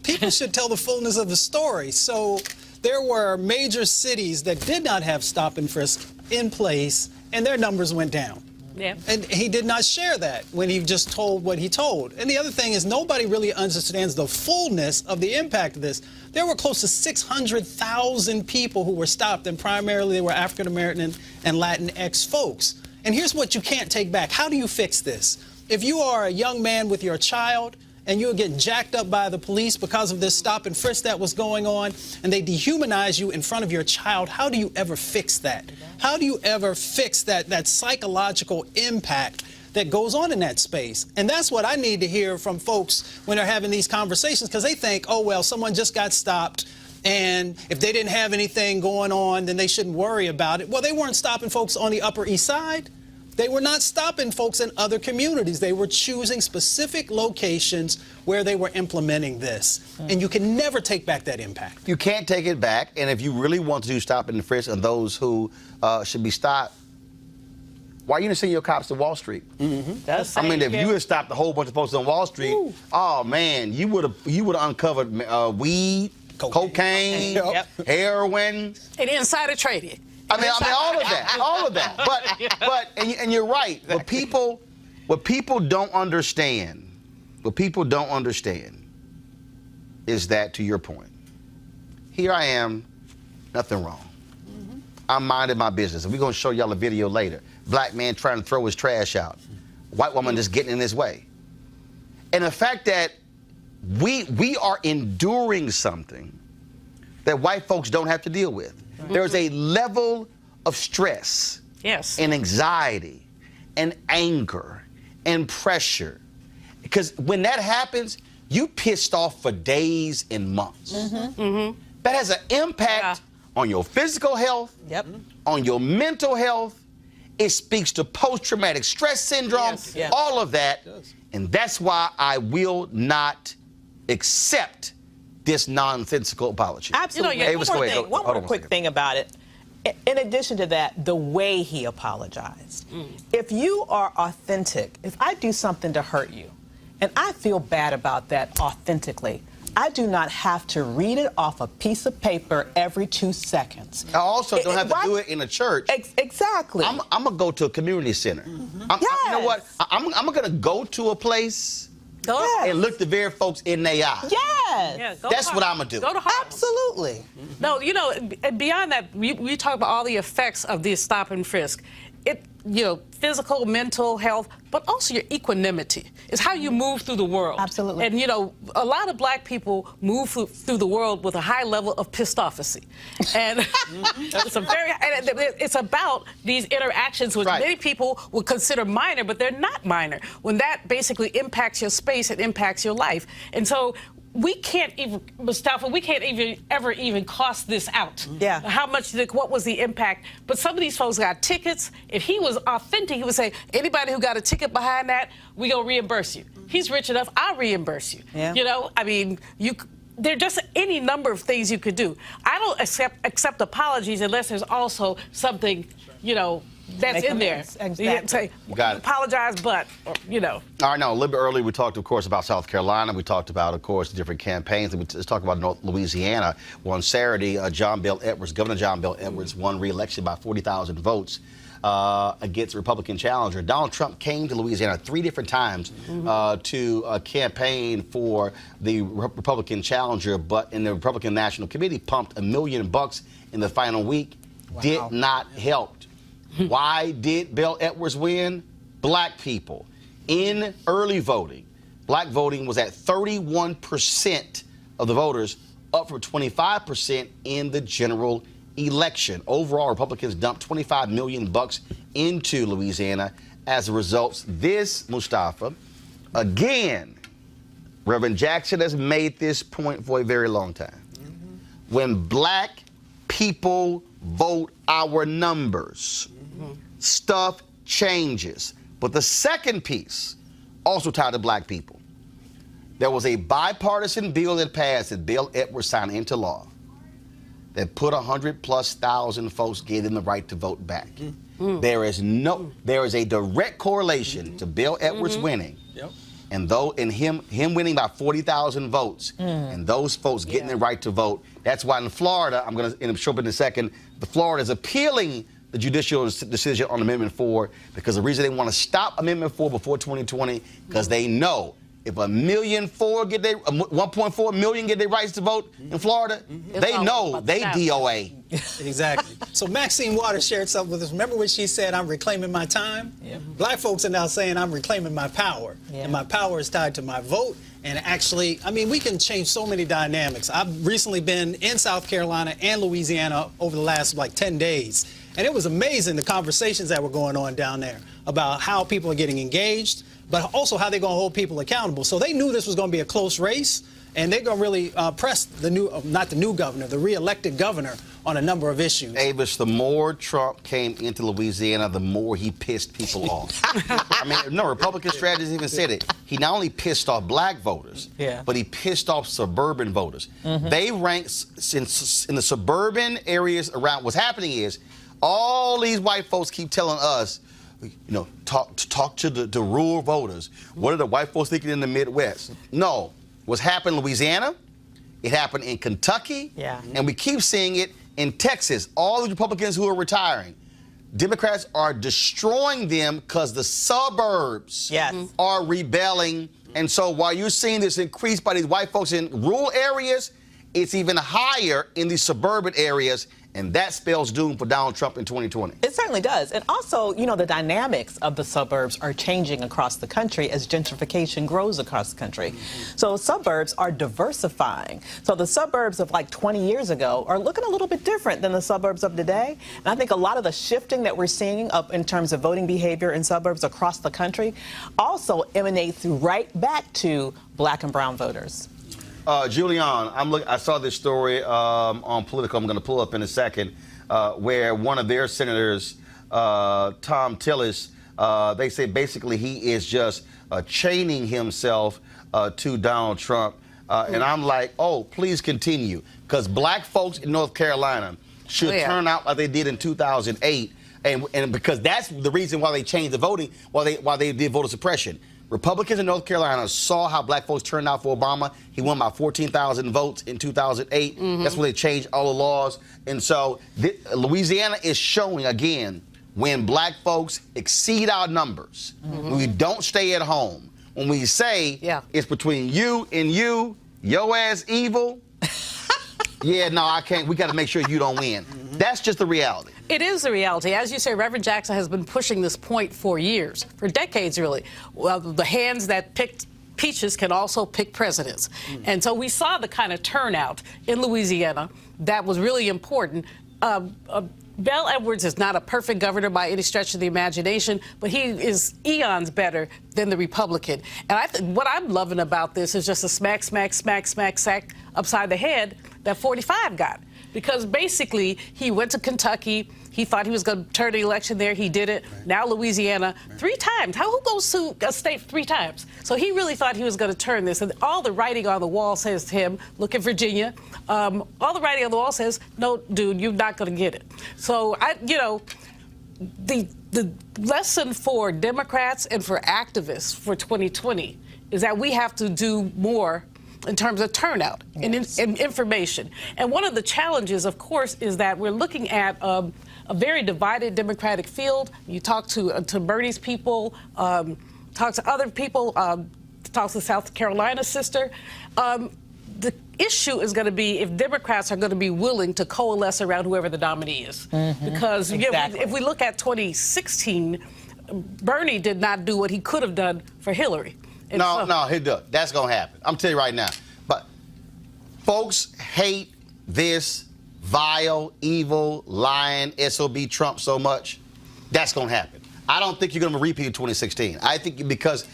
People should tell the fullness of the story. So there were major cities that did not have stop and frisk in place, and their numbers went down.
Yeah.
And he did not share that when he just told what he told. And the other thing is nobody really understands the fullness of the impact of this. There were close to 600,000 people who were stopped, and primarily they were African American and Latinx folks. And here's what you can't take back. How do you fix this? If you are a young man with your child and you're getting jacked up by the police because of this stop and frisk that was going on, and they dehumanize you in front of your child, how do you ever fix that? How do you ever fix that psychological impact that goes on in that space? And that's what I need to hear from folks when they're having these conversations, because they think, oh, well, someone just got stopped, and if they didn't have anything going on, then they shouldn't worry about it. Well, they weren't stopping folks on the Upper East Side. They were not stopping folks in other communities. They were choosing specific locations where they were implementing this. And you can never take back that impact.
You can't take it back. And if you really want to do stop and frisk and those who should be stopped, why you didn't send your cops to Wall Street?
That's
I mean, if you had stopped a whole bunch of folks on Wall Street, oh man, you would have uncovered weed, cocaine, heroin,
And insider trading.
I mean, all of that. But and you're right. Exactly. What people don't understand is that, to your point, here I am, nothing wrong. I'm minding my business. And we're going to show y'all a video later. Black man trying to throw his trash out. White woman just getting in his way. And the fact that we are enduring something that white folks don't have to deal with. There's a level of stress and anxiety and anger and pressure. Because when that happens, you pissed off for days and months. That has an impact on your physical health, on your mental health. It speaks to post-traumatic stress syndrome, all of that. And that's why I will not accept this nonsensical apology.
Absolutely.
You know,
Avis, go ahead.
One
Hold
more
on
quick thing about it. In addition to that, the way he apologized. If you are authentic, if I do something to hurt you, and I feel bad about that authentically, I do not have to read it off a piece of paper every 2 seconds.
I also don't have to do it in a church.
Exactly.
I'm going to go to a community center. You know what? I'm going to go to a place and look the very folks in their eye.
Yes.
Yeah,
That's what I'm going to do.
Go to Harlem.
Absolutely.
No, you know, beyond that, we talk about all the effects of this stop and frisk. Physical, mental health, but also your equanimity. It's how you move through the world.
Absolutely.
And, a lot of black people move through the world with a high level of pissed-offity. And it's about these interactions which many people would consider minor, but they're not minor. When that basically impacts your space, it impacts your life. And so we can't even, Mustafa, ever even cost this out.
Yeah.
How much, what was the impact? But some of these folks got tickets. If he was authentic, he would say, anybody who got a ticket behind that, we gonna reimburse you. He's rich enough, I'll reimburse you.
Yeah.
There are just any number of things you could do. I don't accept apologies unless there's also something, that's
Make
in there.
Exactly.
You say,
Got it.
apologize, but,
All right, now, a little bit earlier, we talked, of course, about South Carolina. We talked about, of course, the different campaigns. Let's talk about North Louisiana. Well, on Saturday, Governor John Bel Edwards won re-election by 40,000 votes against Republican challenger. Donald Trump came to Louisiana 3 different times to campaign for the Republican challenger, but in the Republican National Committee pumped $1 million in the final week. Wow. Did not help. Why did Bel Edwards win? Black people. In early voting, black voting was at 31% of the voters, up from 25% in the general election. Overall, Republicans dumped $25 million into Louisiana as a result. This, Mustafa, again, Reverend Jackson has made this point for a very long time. When black people vote our numbers, stuff changes. But the second piece, also tied to black people, there was a bipartisan bill that passed that Bel Edwards signed into law that put 100,000+ folks, gave them the right to vote back. There is a direct correlation to Bel Edwards winning, and him winning by 40,000 votes, and those folks getting the right to vote. That's why in Florida, I'm going to show up in a second, Florida is appealing the judicial decision on Amendment 4 because the reason they want to stop Amendment 4 before 2020 because they know if 1.4 million get their rights to vote in Florida, they know they DOA.
Exactly. So Maxine Waters shared something with us. Remember when she said, I'm reclaiming my time? Yeah. Black folks are now saying, I'm reclaiming my power. Yeah. And my power is tied to my vote. And actually, we can change so many dynamics. I've recently been in South Carolina and Louisiana over the last 10 days. And it was amazing the conversations that were going on down there about how people are getting engaged, but also how they're going to hold people accountable. So they knew this was going to be a close race, and they're going to really press the re-elected governor on a number of issues.
Avis, the more Trump came into Louisiana, the more he pissed people off. Republican strategists even said it. He not only pissed off black voters, but he pissed off suburban voters. They ranked in the suburban areas around. What's happening is all these white folks keep telling us, talk to the rural voters. What are the white folks thinking in the Midwest? No. What's happened in Louisiana, it happened in Kentucky, and we keep seeing it in Texas. All the Republicans who are retiring, Democrats are destroying them because the suburbs are rebelling. And so while you're seeing this increase by these white folks in rural areas, it's even higher in these suburban areas. And that spells doom for Donald Trump in 2020.
It certainly does. And also, the dynamics of the suburbs are changing across the country as gentrification grows across the country. So suburbs are diversifying. So the suburbs of 20 years ago are looking a little bit different than the suburbs of today. And I think a lot of the shifting that we're seeing up in terms of voting behavior in suburbs across the country also emanates right back to black and brown voters.
Julian, I saw this story on Politico. I'm going to pull up in a second, where one of their senators, Tom Tillis, they say basically he is just chaining himself to Donald Trump. And I'm like, oh, please continue. Because black folks in North Carolina should turn out like they did in 2008. And because that's the reason why they changed the voting, why they did voter suppression. Republicans in North Carolina saw how black folks turned out for Obama. He won by 14,000 votes in 2008. That's when they changed all the laws. And so Louisiana is showing, again, when black folks exceed our numbers, when we don't stay at home, when we say it's between you and you, your ass evil, no, I can't. We got to make sure you don't win. That's just the reality.
It is the reality. As you say, Reverend Jackson has been pushing this point for years, for decades, really. Well, the hands that picked peaches can also pick presidents. And so we saw the kind of turnout in Louisiana that was really important. Bell Edwards is not a perfect governor by any stretch of the imagination, but he is eons better than the Republican. And what I'm loving about this is just a smack upside the head that 45 got. Because basically, he went to Kentucky. He thought he was going to turn the election there. He did it. Now Louisiana, 3 times. Who goes to a state 3 times? So he really thought he was going to turn this. And all the writing on the wall says to him, look at Virginia. All the writing on the wall says, no, dude, you're not going to get it. So, the lesson for Democrats and for activists for 2020 is that we have to do more in terms of turnout and information. And one of the challenges, of course, is that we're looking at a very divided Democratic field. You talk to Bernie's people, talk to other people, talk to South Carolina's sister. The issue is going to be if Democrats are going to be willing to coalesce around whoever the nominee is. Because if we look at 2016, Bernie did not do what he could have done for Hillary.
No, he does. That's going to happen. I'm telling you right now. But folks hate this vile, evil, lying SOB Trump so much. That's going to happen. I don't think you're going to repeat 2016. I think because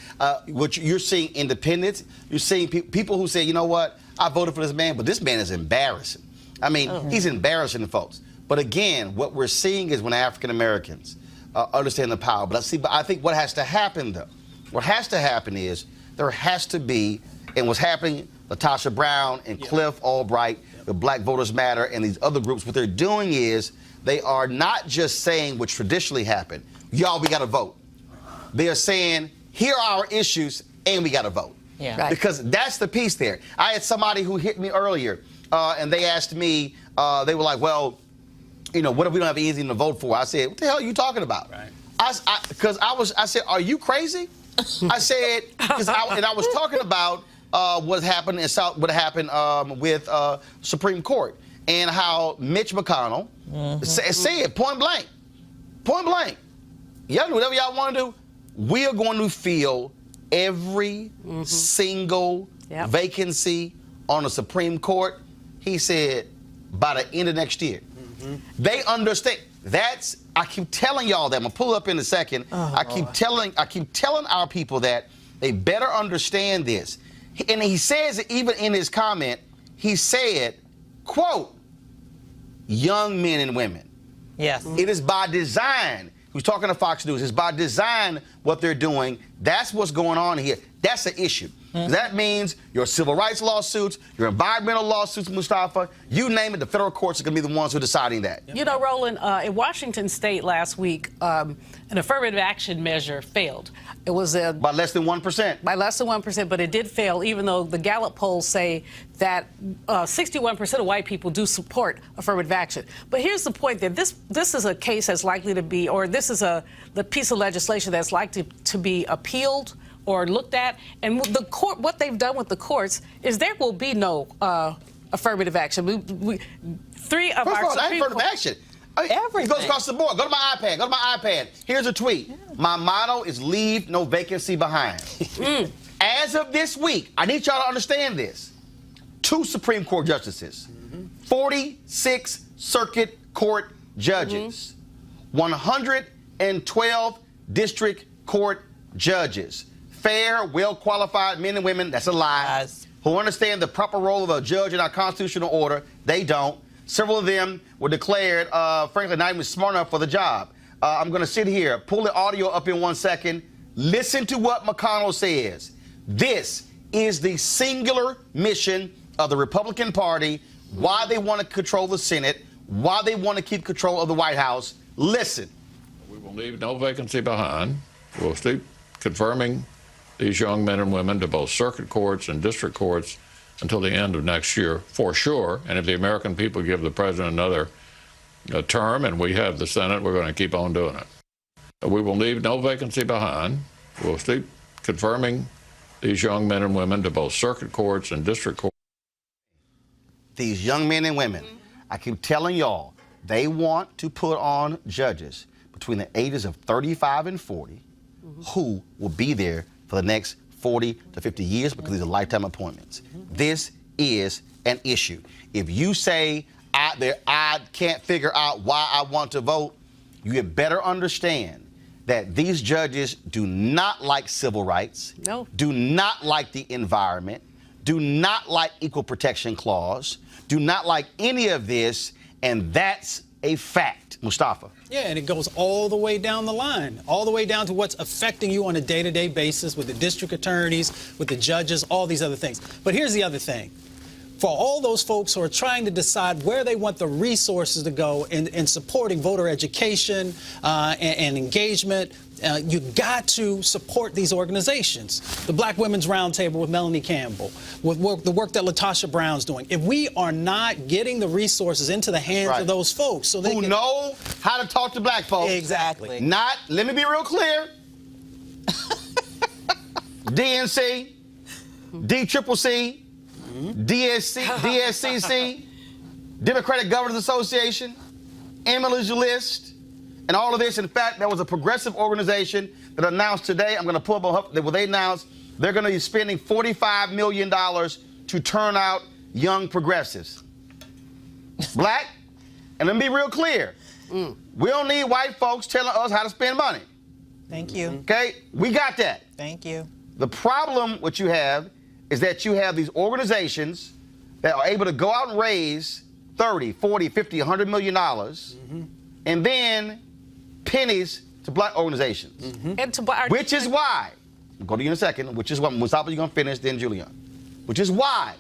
what you're seeing independents, you're seeing people who say, you know what, I voted for this man, but this man is embarrassing. I mean, he's embarrassing to folks. But again, what we're seeing is when African Americans understand the power. But I think what has to happen, though, what has to happen is there has to be, and what's happening, Latasha Brown and Cliff Albright, the Black Voters Matter, and these other groups, what they're doing is they are not just saying what traditionally happened, y'all, we got to vote. They are saying, here are our issues, and we got to vote. Because that's the piece there. I had somebody who hit me earlier, and they asked me, they were like, well, what if we don't have anything to vote for? I said, what the hell are you talking about? I said, are you crazy? I said, and I was talking about what happened with Supreme Court and how Mitch McConnell said point blank, y'all do whatever y'all want to do. We are going to fill every single vacancy on the Supreme Court. He said by the end of next year. They understand. I keep telling y'all that. I'm gonna pull up in a second. I keep telling our people that they better understand this. And he says it even in his comment. He said, quote, young men and women.
Yes.
It is by design. He was talking to Fox News. It's by design what they're doing. That's what's going on here. That's the issue. That means your civil rights lawsuits, your environmental lawsuits, Mustafa, you name it, the federal courts are going to be the ones who are deciding that.
You know, Roland, in Washington State last week, an affirmative action measure failed. It was by
less than 1%.
By less than 1%, but it did fail, even though the Gallup polls say that 61% of white people do support affirmative action. But here's the point: that this is a case that's likely to be, or this is the piece of legislation that's likely to be appealed or looked at. And the court, what they've done with the courts is there will be no affirmative action. Three of our Supreme Court.
Affirmative action. It goes across the board. Go to my iPad. Here's a tweet. My motto is leave no vacancy behind. As of this week, I need y'all to understand this. 2 Supreme Court justices, 46 Circuit Court judges, 112 District Court judges. Fair, well-qualified men and women, that's a lie, who understand the proper role of a judge in our constitutional order. They don't. Several of them were declared, frankly, not even smart enough for the job. I'm going to sit here, pull the audio up in 1 second. Listen to what McConnell says. This is the singular mission of the Republican Party, why they want to control the Senate, why they want to keep control of the White House. Listen.
We will leave no vacancy behind. We'll keep confirming these young men and women to both circuit courts and district courts until the end of next year, for sure. And if the American people give the president another term and we have the Senate, we're going to keep on doing it. We will leave no vacancy behind. We'll keep confirming these young men and women to both circuit courts and district courts.
These young men and women, I keep telling y'all, they want to put on judges between the ages of 35 and 40 who will be there for the next 40 to 50 years because these are lifetime appointments. This is an issue. If you say, I can't figure out why I want to vote, you had better understand that these judges do not like civil rights, do not like the environment, do not like equal protection clause, do not like any of this, and that's a fact, Mustafa.
Yeah, and it goes all the way down the line, all the way down to what's affecting you on a day-to-day basis with the district attorneys, with the judges, all these other things. But here's the other thing. For all those folks who are trying to decide where they want the resources to go in supporting voter education and engagement, you got to support these organizations. The Black Women's Roundtable with Melanie Campbell, with the work that Latasha Brown's doing. If we are not getting the resources into the hands of those folks, so they
who know how to talk to black folks.
Exactly.
Not, let me be real clear, DNC, DCCC, DSCC, Democratic Governors Association, Emily's List, and all of this. In fact, there was a progressive organization that announced today, I'm going to pull up, well, they announced they're going to be spending $45 million to turn out young progressives. Black, and let me be real clear, we don't need white folks telling us how to spend money.
Thank you.
Okay, we got that.
Thank you.
The problem what you have is that you have these organizations that are able to go out and raise 30, 40, 50, $100 million, and then pennies to black organizations.
And to
which is why, I'll go to you in a second, which is what, Mustafa, you're going to finish, then Julian. Which is why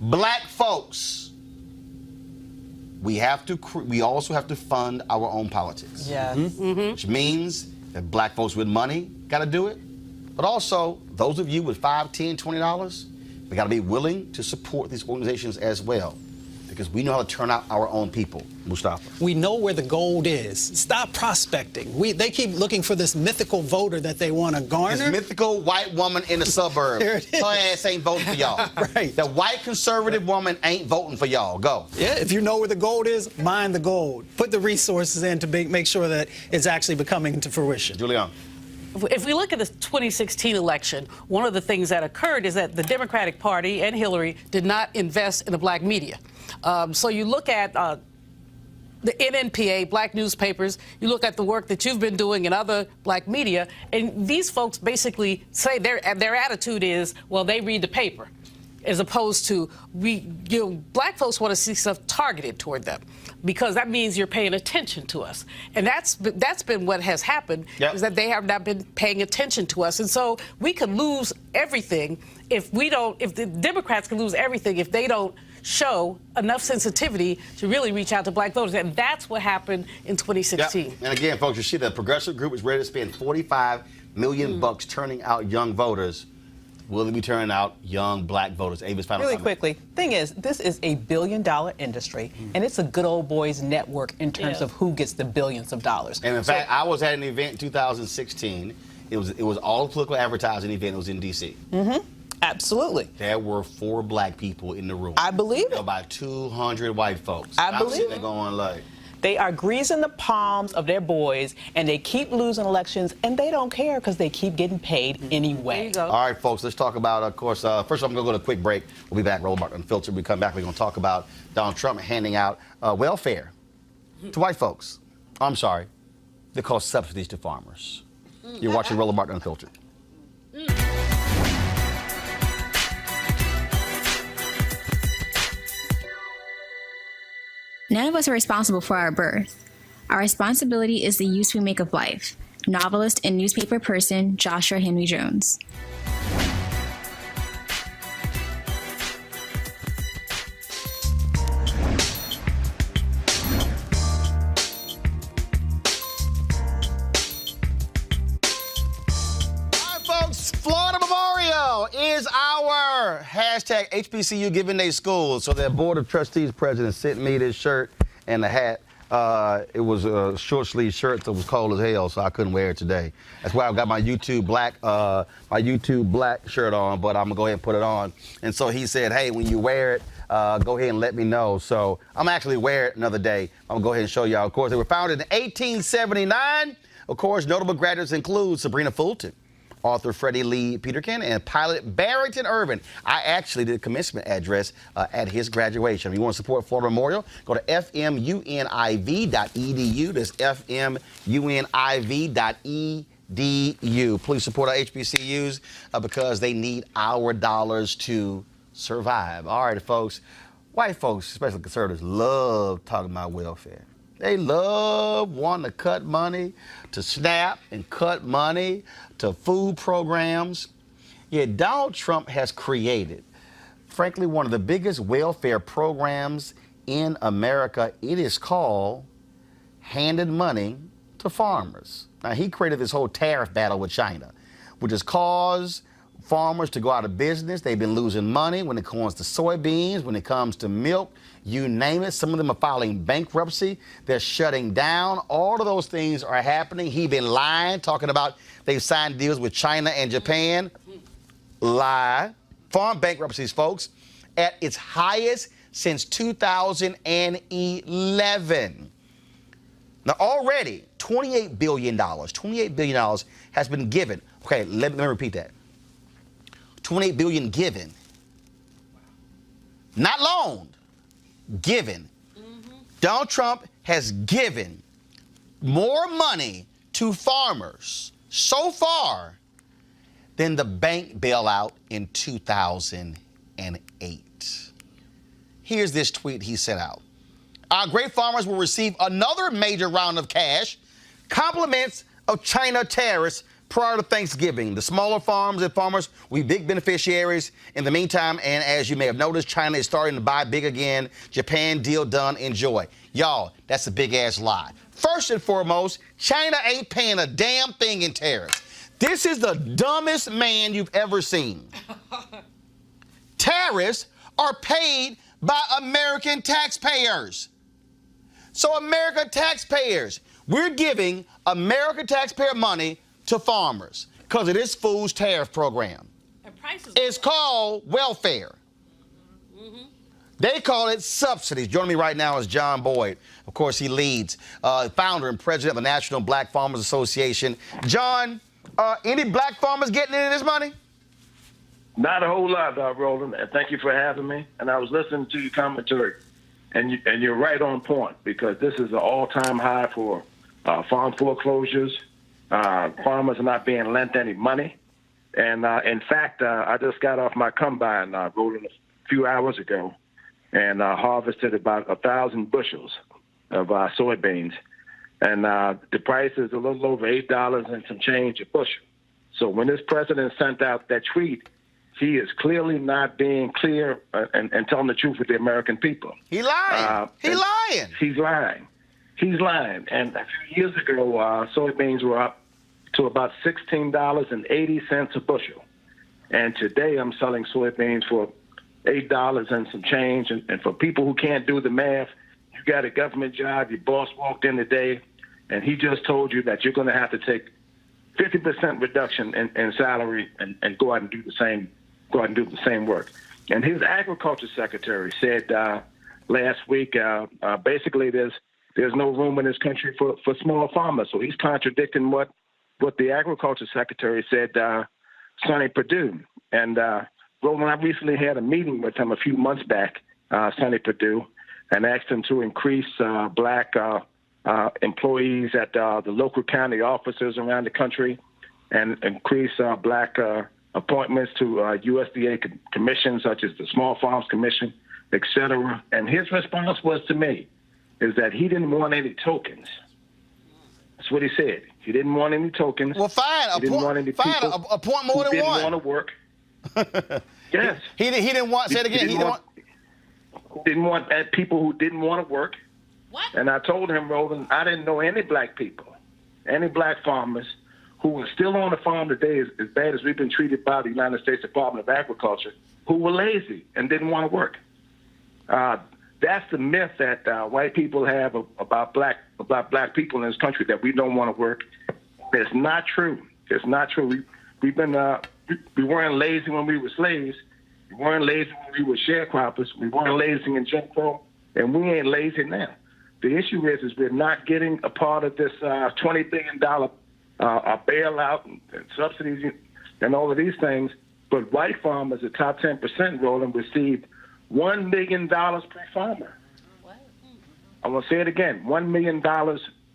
black folks, we also have to fund our own politics.
Yeah.
Which means that black folks with money got to do it. But also, those of you with $5, $10, $20, we got to be willing to support these organizations as well, because we know how to turn out our own people. Mustafa.
We know where the gold is. Stop prospecting. They keep looking for this mythical voter that they want to garner.
This mythical white woman in the suburb.
There it is.
Her ass ain't voting for y'all.
Right.
The white conservative woman ain't voting for y'all. Go.
Yeah, if you know where the gold is, mine the gold. Put the resources in to make sure that it's actually becoming to fruition.
Julian.
If we look at the 2016 election, one of the things that occurred is that the Democratic Party and Hillary did not invest in the black media. So you look at the NNPA, black newspapers, you look at the work that you've been doing in other black media, and these folks basically say their attitude is, well, they read the paper, as opposed to black folks want to see stuff targeted toward them, because that means you're paying attention to us. And that's been what has happened, is that they have not been paying attention to us. And so we could lose everything if the Democrats can lose everything if they don't show enough sensitivity to really reach out to black voters. And that's what happened in 2016.
Yep. And again, folks, you see the progressive group is ready to spend $45 million bucks turning out young voters. Will they be turning out young black voters? Ava's final
Really
comment.
quickly, thing is, this is a billion-dollar industry, and it's a good old boys network in terms of who gets the billions of dollars.
And in fact, I was at an event in 2016. It was all a political advertising event. It was in D.C.
Absolutely.
There were 4 black people in the room.
I believe it.
About 200 white folks.
I believe
it. Going like.
They are greasing the palms of their boys, and they keep losing elections, and they don't care because they keep getting paid anyway.
There you go.
All right, folks, let's talk about, of course, first I'm going to go to a quick break. We'll be back, Roland Unfiltered. We come back, we're going to talk about Donald Trump handing out welfare to white folks. I'm sorry, they call subsidies to farmers. You're watching Roland Martin Unfiltered.
None of us are responsible for our birth. Our responsibility is the use we make of life. Novelist and newspaper person Joshua Henry Jones.
hashtag HBCU giving their schools. So their board of trustees president sent me this shirt and the hat. It was a short sleeve shirt that was cold as hell, so I couldn't wear it today. That's why I've got my YouTube black shirt on, but I'm gonna go ahead and put it on. And so he said, hey, when you wear it, go ahead and let me know. So I'm actually wear it another day. I'm gonna go ahead and show y'all. Of course, they were founded in 1879. Of course, notable graduates include Sabrina Fulton, author Freddie Lee Peterkin, and pilot Barrington Irvin. I actually did a commencement address at his graduation. If you want to support Florida Memorial, go to fmuniv.edu. That's fmuniv.edu. Please support our HBCUs because they need our dollars to survive. All right, folks. White folks, especially conservatives, love talking about welfare. They love wanting to cut money to SNAP and cut money to food programs. Yet Donald Trump has created, frankly, one of the biggest welfare programs in America. It is called handing money to farmers. Now, he created this whole tariff battle with China, which has caused farmers to go out of business. They've been losing money when it comes to soybeans, when it comes to milk, you name it. Some of them are filing bankruptcy. They're shutting down. All of those things are happening. He's been lying, talking about they've signed deals with China and Japan. Lie. Farm bankruptcies, folks, at its highest since 2011. Now, already, $28 billion has been given. Okay, let me repeat that. $28 billion given. Not loaned. Given. Donald Trump has given more money to farmers so far than the bank bailout in 2008. Here's this tweet he sent out. Our great farmers will receive another major round of cash, compliments of China tariffs prior to Thanksgiving. The smaller farms and farmers will be big beneficiaries in the meantime. And as you may have noticed, China is starting to buy big again. Japan deal done. Enjoy. Y'all, that's a big ass lie. First and foremost, China ain't paying a damn thing in tariffs. This is the dumbest man you've ever seen. Tariffs are paid by American taxpayers. So American taxpayers, we're giving American taxpayer money to farmers because of this fool's tariff program. It's called welfare. They call it subsidies. Joining me right now is John Boyd. Of course, he leads, founder and president of the National Black Farmers Association. John, any black farmers getting any of this money?
Not a whole lot, Roland. And thank you for having me. And I was listening to your commentary, and you're right on point because this is an all-time high for farm foreclosures. Farmers are not being lent any money. And in fact, I just got off my combine, Roland, a few hours ago, and harvested about 1,000 bushels of soybeans. And the price is a little over $8 and some change a bushel. So when this president sent out that tweet, he is clearly not being clear and telling the truth with the American people.
He lying. He's lying.
He's lying. He's lying. And a few years ago, soybeans were up to about $16.80 a bushel. And today I'm selling soybeans for $8 and some change. And for people who can't do the math, you got a government job, your boss walked in today, and he just told you that you're going to have to take 50% reduction in salary and go out and do the same work. And his agriculture secretary said last week, basically there's no room in this country for small farmers. So he's contradicting what the agriculture secretary said, Sonny Perdue. And Roland, I recently had a meeting with him a few months back, Sonny Perdue, and asked him to increase black employees at the local county offices around the country and increase black appointments to USDA commissions such as the Small Farms Commission, et cetera. And his response was to me is that he didn't want any tokens. That's what he said. He didn't want any tokens.
Well, fine. Appoint more than one.
Didn't want to work. Yes.
He didn't want. Say it again. He
didn't want people who didn't want to work.
What?
And I told him, Roland, I didn't know any black people, any black farmers who are still on the farm today as bad as we've been treated by the United States Department of Agriculture. who were lazy and didn't want to work. That's the myth that white people have about black people in this country, that we don't want to work. It's not true. It's not true. We weren't lazy when we were slaves. We weren't lazy when we were sharecroppers. We weren't lazy in Jim Crow, and we ain't lazy now. The issue is we're not getting a part of this $20 billion bailout and subsidies and all of these things. But white farmers, the top 10%, Roland, received $1 million per farmer. What? I want to say it again, $1 million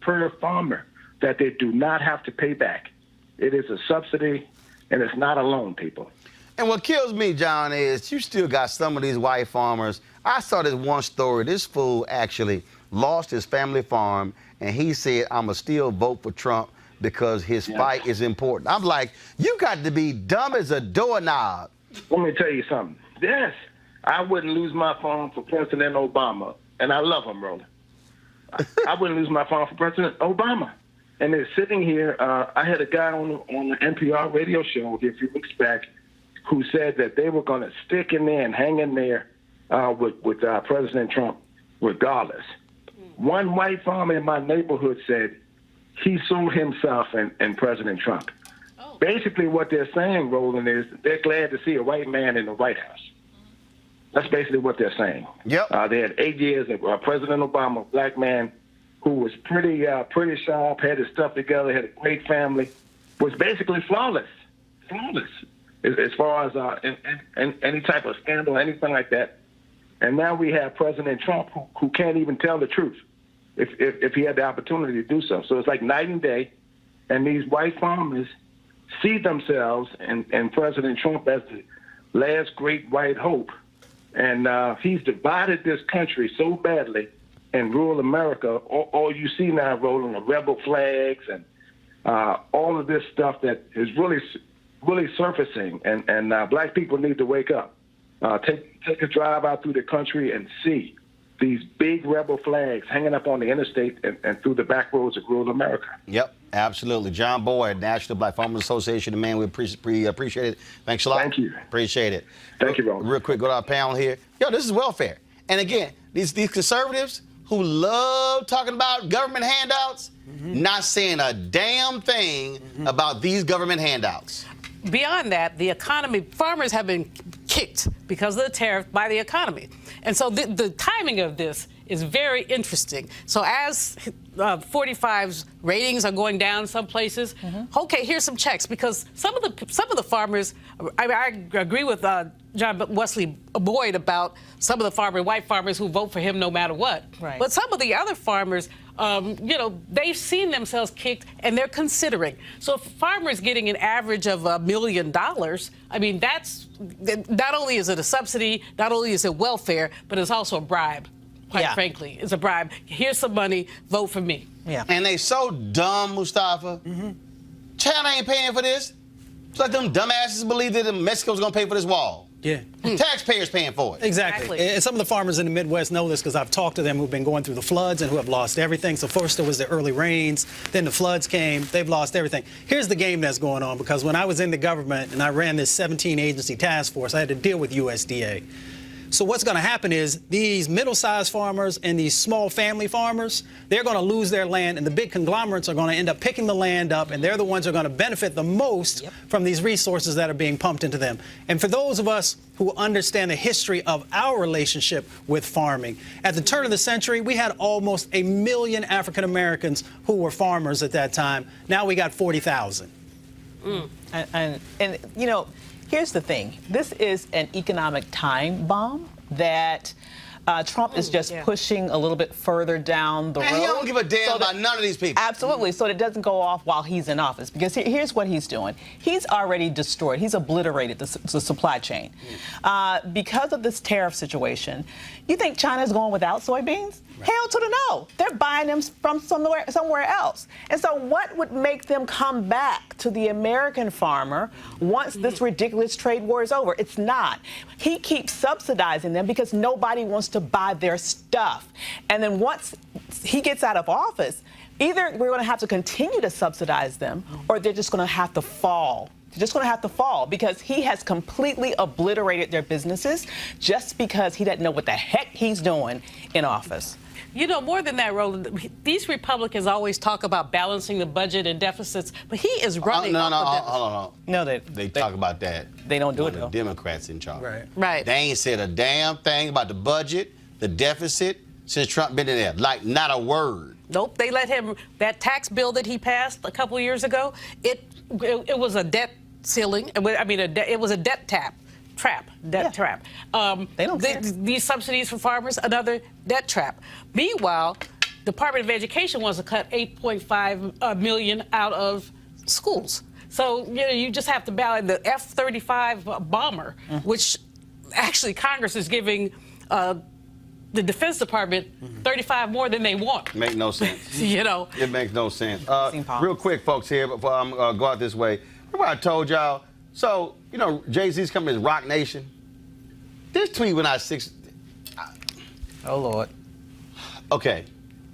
per farmer that they do not have to pay back. It is a subsidy, and it's not a loan, people.
And what kills me, John, is you still got some of these white farmers. I saw this one story. This fool actually lost his family farm, and he said, I'm going to still vote for Trump because his fight is important. I'm like, you got to be dumb as a doorknob.
Let me tell you something. Yes, I wouldn't lose my farm for President Obama, and I love him, Roland. I wouldn't lose my farm for President Obama. And they're sitting here. I had a guy on the NPR radio show a few weeks back who said that they were going to stick in there and hang in there with President Trump regardless. One white farmer in my neighborhood said he sold himself and President Trump. Oh. Basically what they're saying, Roland, is they're glad to see a white man in the White House. That's basically what they're saying. Yep. They had 8 years of President Obama, a black man who was pretty sharp, had his stuff together, had a great family, was basically flawless as far as any type of scandal, anything like that. And now we have President Trump who can't even tell the truth if he had the opportunity to do so. So it's like night and day, and these white farmers see themselves and President Trump as the last great white hope. And he's divided this country so badly in rural America. All you see now, Roland, are rebel flags and all of this stuff that is really surfacing. And black people need to wake up. Take a drive out through the country and see these big rebel flags hanging up on the interstate and through the back roads of rural America.
Yep, absolutely. John Boyd, National Black Farmers Association, man, we appreciate it. Thanks a lot.
Thank you.
Appreciate it.
Thank you, Roland.
Real quick, go to our panel here. Yo, this is welfare. And again, these conservatives who love talking about government handouts, not saying a damn thing about these government handouts.
Beyond that, the economy, farmers have been kicked because of the tariff by the economy. And so the timing of this is very interesting. So as 45's ratings are going down some places, okay, here's some checks, because some of the farmers, I agree with John Wesley Boyd about some of the white farmers who vote for him no matter what. Right. But some of the other farmers, they've seen themselves kicked and they're considering. So if a farmer is getting an average of $1 million, I mean, that's not only is it a subsidy, not only is it welfare, but it's also a bribe. Quite frankly, it's a bribe. Here's some money, vote for me.
Yeah. And they so dumb, Mustafa. China ain't paying for this. It's like them dumbasses believe that Mexico's gonna pay for this wall.
Yeah.
Taxpayers paying for it.
Exactly. And some of the farmers in the Midwest know this because I've talked to them who've been going through the floods and who have lost everything. So first there was the early rains, then the floods came, they've lost everything. Here's the game that's going on, because when I was in the government and I ran this 17-agency task force, I had to deal with USDA. So what's going to happen is these middle-sized farmers and these small family farmers, they're going to lose their land, and the big conglomerates are going to end up picking the land up, and they're the ones who are going to benefit the most from these resources that are being pumped into them. And for those of us who understand the history of our relationship with farming, at the turn of the century, we had almost 1 million African Americans who were farmers at that time. Now we got 40,000.
And you know, here's the thing. This is an economic time bomb that Trump is just pushing a little bit further down the road.
He don't give a damn about none of these people.
Absolutely, so that it doesn't go off while he's in office. Because here's what he's doing. He's already destroyed, he's obliterated the supply chain. Because of this tariff situation, you think China's going without soybeans? Right. Hell to the no. They're buying them from somewhere else. And so what would make them come back to the American farmer once this ridiculous trade war is over? It's not. He keeps subsidizing them because nobody wants to buy their stuff. And then once he gets out of office, either we're going to have to continue to subsidize them or they're just going to have to fall just going to have to fall because he has completely obliterated their businesses just because he doesn't know what the heck he's doing in office.
You know, more than that, Roland, these Republicans always talk about balancing the budget and deficits, but he is running
No,
off the deficit.
No,
they talk about that.
They don't do it,
The
though.
Democrats in charge.
Right.
They ain't said a damn thing about the budget, the deficit, since Trump been in there. Like, not a word.
Nope, they let him, that tax bill that he passed a couple of years ago, it was a debt ceiling. I mean, it was a debt trap.
They don't care.
These subsidies for farmers, another debt trap. Meanwhile, Department of Education wants to cut $8.5 million out of schools. So, you know, you just have to balance the F-35 bomber, which actually Congress is giving the Defense Department 35 more than they want.
Make no sense.
You know.
It makes no sense. Real quick, folks, here, before I go out this way. Remember I told y'all, so, you know, Jay-Z's company is Rock Nation. This tweet went out
Oh, Lord.
Okay.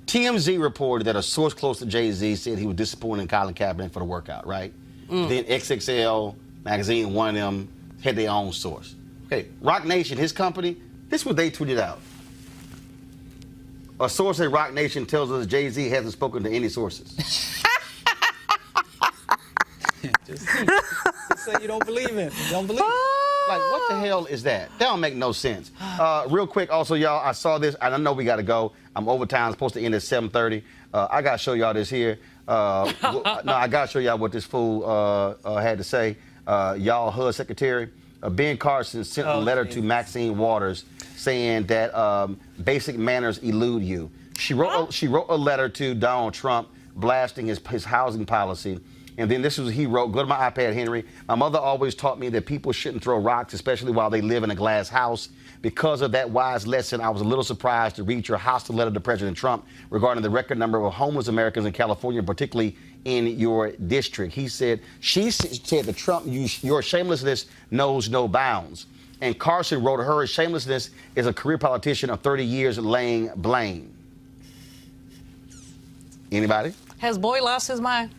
TMZ reported that a source close to Jay-Z said he was disappointed in Colin Kaepernick for the workout, right? Then XXL magazine, one of them, had their own source. Okay, Rock Nation, his company, this is what they tweeted out. A source at Rock Nation tells us Jay-Z hasn't spoken to any sources.
Just say you don't believe him. You don't believe him.
Like, what the hell is that? That don't make no sense. Real quick, also, y'all, I saw this, and I know we got to go. I'm overtime, supposed to end at 7:30. I got to show y'all this here. No, I got to show y'all what this fool had to say. Y'all HUD Secretary, Ben Carson sent a letter to Maxine Waters saying that basic manners elude you. She wrote a letter to Donald Trump blasting his housing policy. And then this is what he wrote. Go to my iPad, Henry. My mother always taught me that people shouldn't throw rocks, especially while they live in a glass house. Because of that wise lesson, I was a little surprised to read your hostile letter to President Trump regarding the record number of homeless Americans in California, particularly in your district. She said that Trump, your shamelessness knows no bounds. And Carson wrote her, shamelessness is a career politician of 30 years laying blame. Anybody?
Has Boy lost his mind?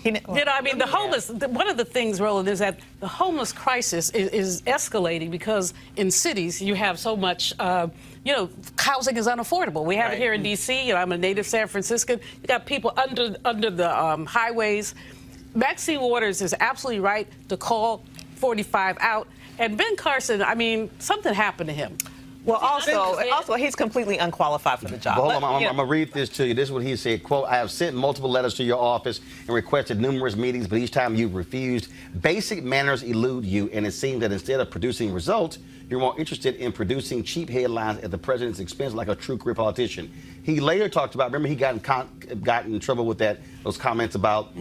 You know, I mean, the homeless, one of the things, Roland, is that the homeless crisis is escalating because in cities you have so much, you know, housing is unaffordable. We have it here in D.C. You know, I'm a native San Franciscan. You got people under the highways. Maxine Waters is absolutely right to call 45 out. And Ben Carson, I mean, something happened to him.
Well, also, he's completely unqualified for the job.
Hold on, I'm going to read this to you. This is what he said, quote, I have sent multiple letters to your office and requested numerous meetings, but each time you've refused. Basic manners elude you, and it seems that instead of producing results, you're more interested in producing cheap headlines at the president's expense like a true career politician. He later talked about, remember he got in trouble with those comments about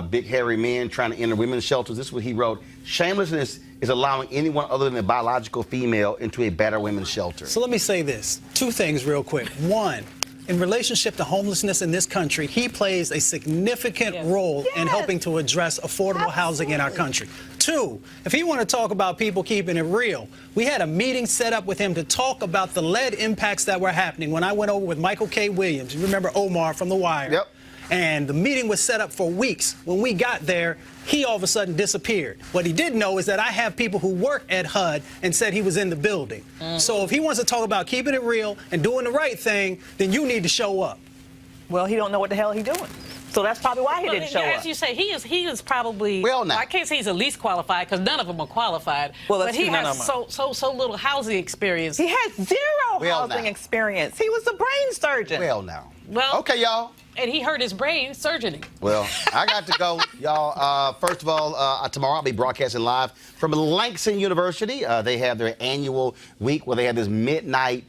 big hairy men trying to enter women's shelters. This is what he wrote. Shamelessness is allowing anyone other than a biological female into a better women's shelter.
So let me say this. Two things real quick. One, in relationship to homelessness in this country, he plays a significant role in helping to address affordable housing in our country. Two, if he want to talk about people keeping it real, we had a meeting set up with him to talk about the lead impacts that were happening when I went over with Michael K. Williams. You remember Omar from The Wire?
Yep.
And the meeting was set up for weeks. When we got there, he all of a sudden disappeared. What he didn't know is that I have people who work at HUD and said he was in the building. So if he wants to talk about keeping it real and doing the right thing, then you need to show up.
Well, he don't know what the hell he's doing. So that's probably why he didn't show up.
As you say, he is probably.
Well, now.
I can't say he's the least qualified because none of them are qualified.
Well,
but he has so little housing experience.
He has zero housing experience. He was a brain surgeon.
Well, now.
Well,
okay, y'all.
And he hurt his brain surgeoning.
Well, I got to go, y'all. First of all, tomorrow I'll be broadcasting live from Langston University. They have their annual week where they have this midnight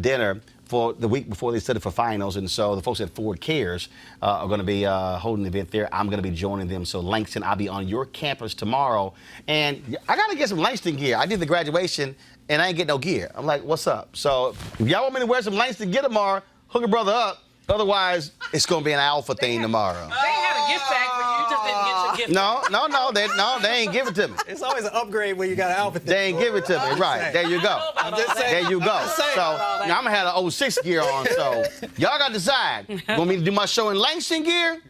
dinner for the week before they study for finals. And so the folks at Ford Cares are going to be holding an event there. I'm going to be joining them. So Langston, I'll be on your campus tomorrow. And I got to get some Langston gear. I did the graduation and I ain't get no gear. I'm like, what's up? So if y'all want me to wear some Langston gear tomorrow, hook a brother up. Otherwise, it's going to be an alpha thing tomorrow.
They had a gift bag for you. You just didn't get your gift.
No, they ain't give it to me.
It's always an upgrade when you got an alpha thing.
They ain't give it to me. Right. There you go.
I'm just saying.
There you go. So now I'm going to have an 06 gear on. So y'all got to decide. Want me to do my show in Langston gear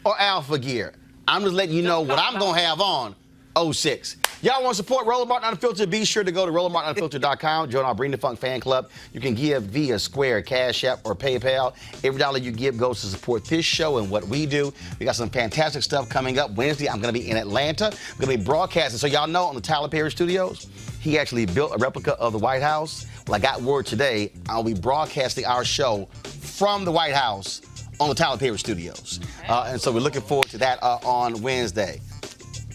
or alpha gear? I'm just letting you know what I'm going to have on 06. Y'all want to support Roland Martin Unfiltered? Be sure to go to RolandMartinUnfiltered.com. Join our Bring the Funk fan club. You can give via Square, Cash App, or PayPal. Every dollar you give goes to support this show and what we do. We got some fantastic stuff coming up. Wednesday, I'm going to be in Atlanta. I'm going to be broadcasting. So y'all know on the Tyler Perry Studios, he actually built a replica of the White House. Well, I got word today I'll be broadcasting our show from the White House on the Tyler Perry Studios. And so we're looking forward to that on Wednesday.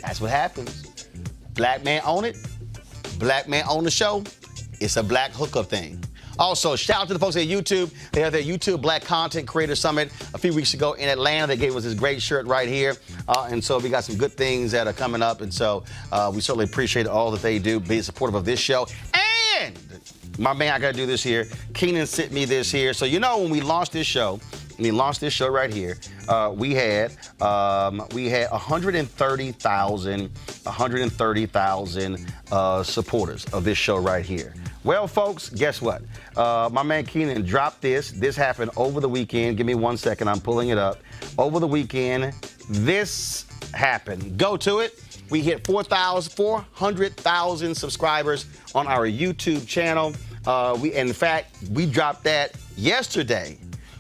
That's what happens. Black man own it. Black man own the show. It's a black hookup thing. Also, shout out to the folks at YouTube. They had their YouTube Black Content Creator Summit a few weeks ago in Atlanta. They gave us this great shirt right here. And so we got some good things that are coming up. And so we certainly appreciate all that they do, being supportive of this show. And my man, I got to do this here. Keenan sent me this here. So, you know, when we launched this show right here, we had 130,000 supporters of this show right here. Well, folks, guess what? My man Keenan dropped this. This happened over the weekend. Give me 1 second. I'm pulling it up. Over the weekend, this happened. Go to it. We hit 400,000 subscribers on our YouTube channel. In fact, we dropped that yesterday.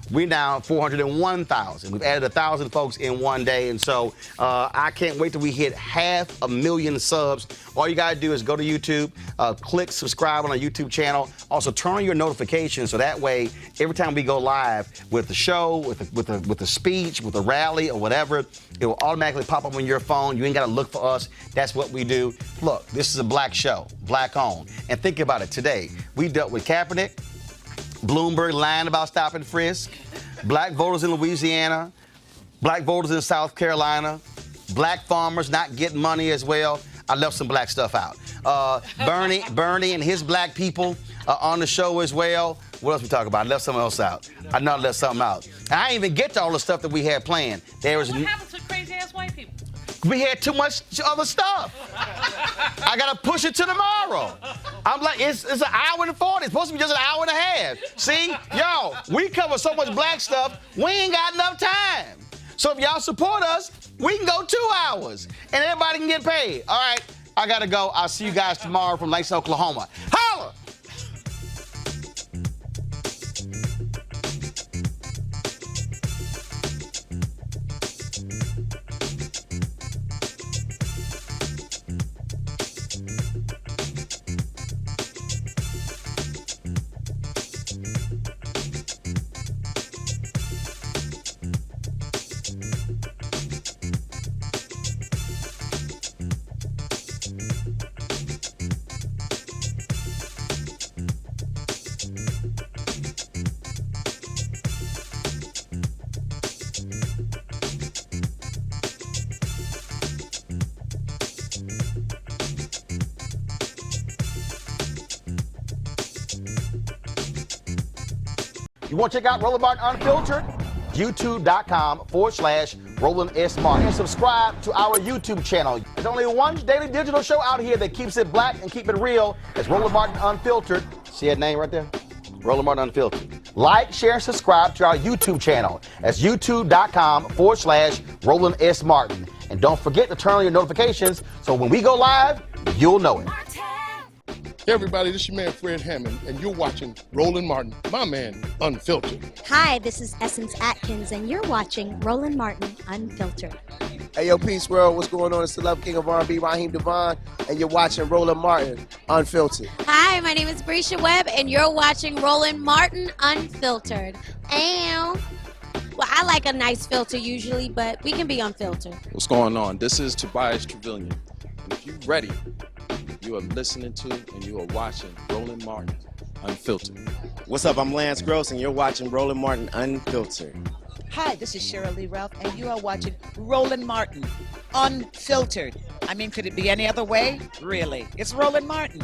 We're now 401,000. We've added 1,000 folks in one day. And so I can't wait till we hit 500,000 subs. All you got to do is go to YouTube, click subscribe on our YouTube channel. Also, turn on your notifications so that way, every time we go live with the show, with the speech, with the rally or whatever, it will automatically pop up on your phone. You ain't got to look for us. That's what we do. Look, this is a black show, black owned. And think about it today. We dealt with Kaepernick, Bloomberg lying about Stop and Frisk, black voters in Louisiana, black voters in South Carolina, black farmers not getting money as well. I left some black stuff out. Bernie and his black people on the show as well. What else we talk about? I left something else out. I know I left something out. And I didn't even get to all the stuff that we had planned.
What happened to crazy-ass white people?
We had too much other stuff. I got to push it to tomorrow. I'm like, it's an hour and 40. It's supposed to be just an hour and a half. See, y'all, we cover so much black stuff, we ain't got enough time. So if y'all support us, we can go 2 hours and everybody can get paid. All right, I got to go. I'll see you guys tomorrow from Langston, Oklahoma. Holla! You want to check out Roland Martin Unfiltered? YouTube.com/Roland S. Martin. And subscribe to our YouTube channel. There's only one daily digital show out here that keeps it black and keep it real. It's Roland Martin Unfiltered. See that name right there? Roland Martin Unfiltered. Like, share, and subscribe to our YouTube channel. That's YouTube.com/Roland S. Martin. And don't forget to turn on your notifications so when we go live, you'll know it.
Hey everybody, this is your man Fred Hammond, and you're watching Roland Martin, my man, Unfiltered.
Hi, this is Essence Atkins, and you're watching Roland Martin Unfiltered.
Hey yo, Peace World, what's going on? It's the Love King of R&B, Raheem Devon, and you're watching Roland Martin Unfiltered.
Hi, my name is Brescia Webb, and you're watching Roland Martin Unfiltered. And well, I like a nice filter usually, but we can be unfiltered.
What's going on? This is Tobias Trevelyan, and if you're ready, you are listening to and you are watching Roland Martin Unfiltered.
What's up? I'm Lance Gross, and you're watching Roland Martin Unfiltered.
Hi, this is Cheryl Lee Ralph, and you are watching Roland Martin Unfiltered. I mean, could it be any other way? Really? It's Roland Martin.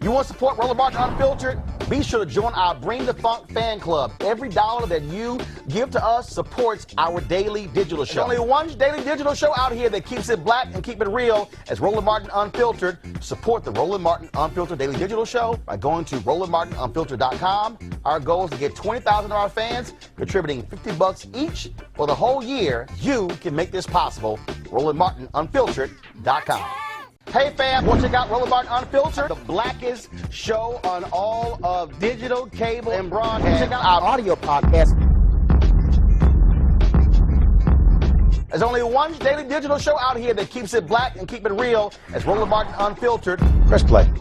You want to support Roland Martin Unfiltered? Be sure to join our Bring the Funk fan club. Every dollar that you give to us supports our daily digital show. There's only one daily digital show out here that keeps it black and keep it real as Roland Martin Unfiltered. Support the Roland Martin Unfiltered daily digital show by going to RolandMartinUnfiltered.com. Our goal is to get 20,000 of our fans contributing $50 each for the whole year. You can make this possible. RolandMartinUnfiltered.com. Hey fam, go check out Roland Martin Unfiltered, the blackest show on all of digital, cable, and broadcast. Check out our audio podcast. There's only one daily digital show out here that keeps it black and keep it real as Roland Martin Unfiltered. Press play.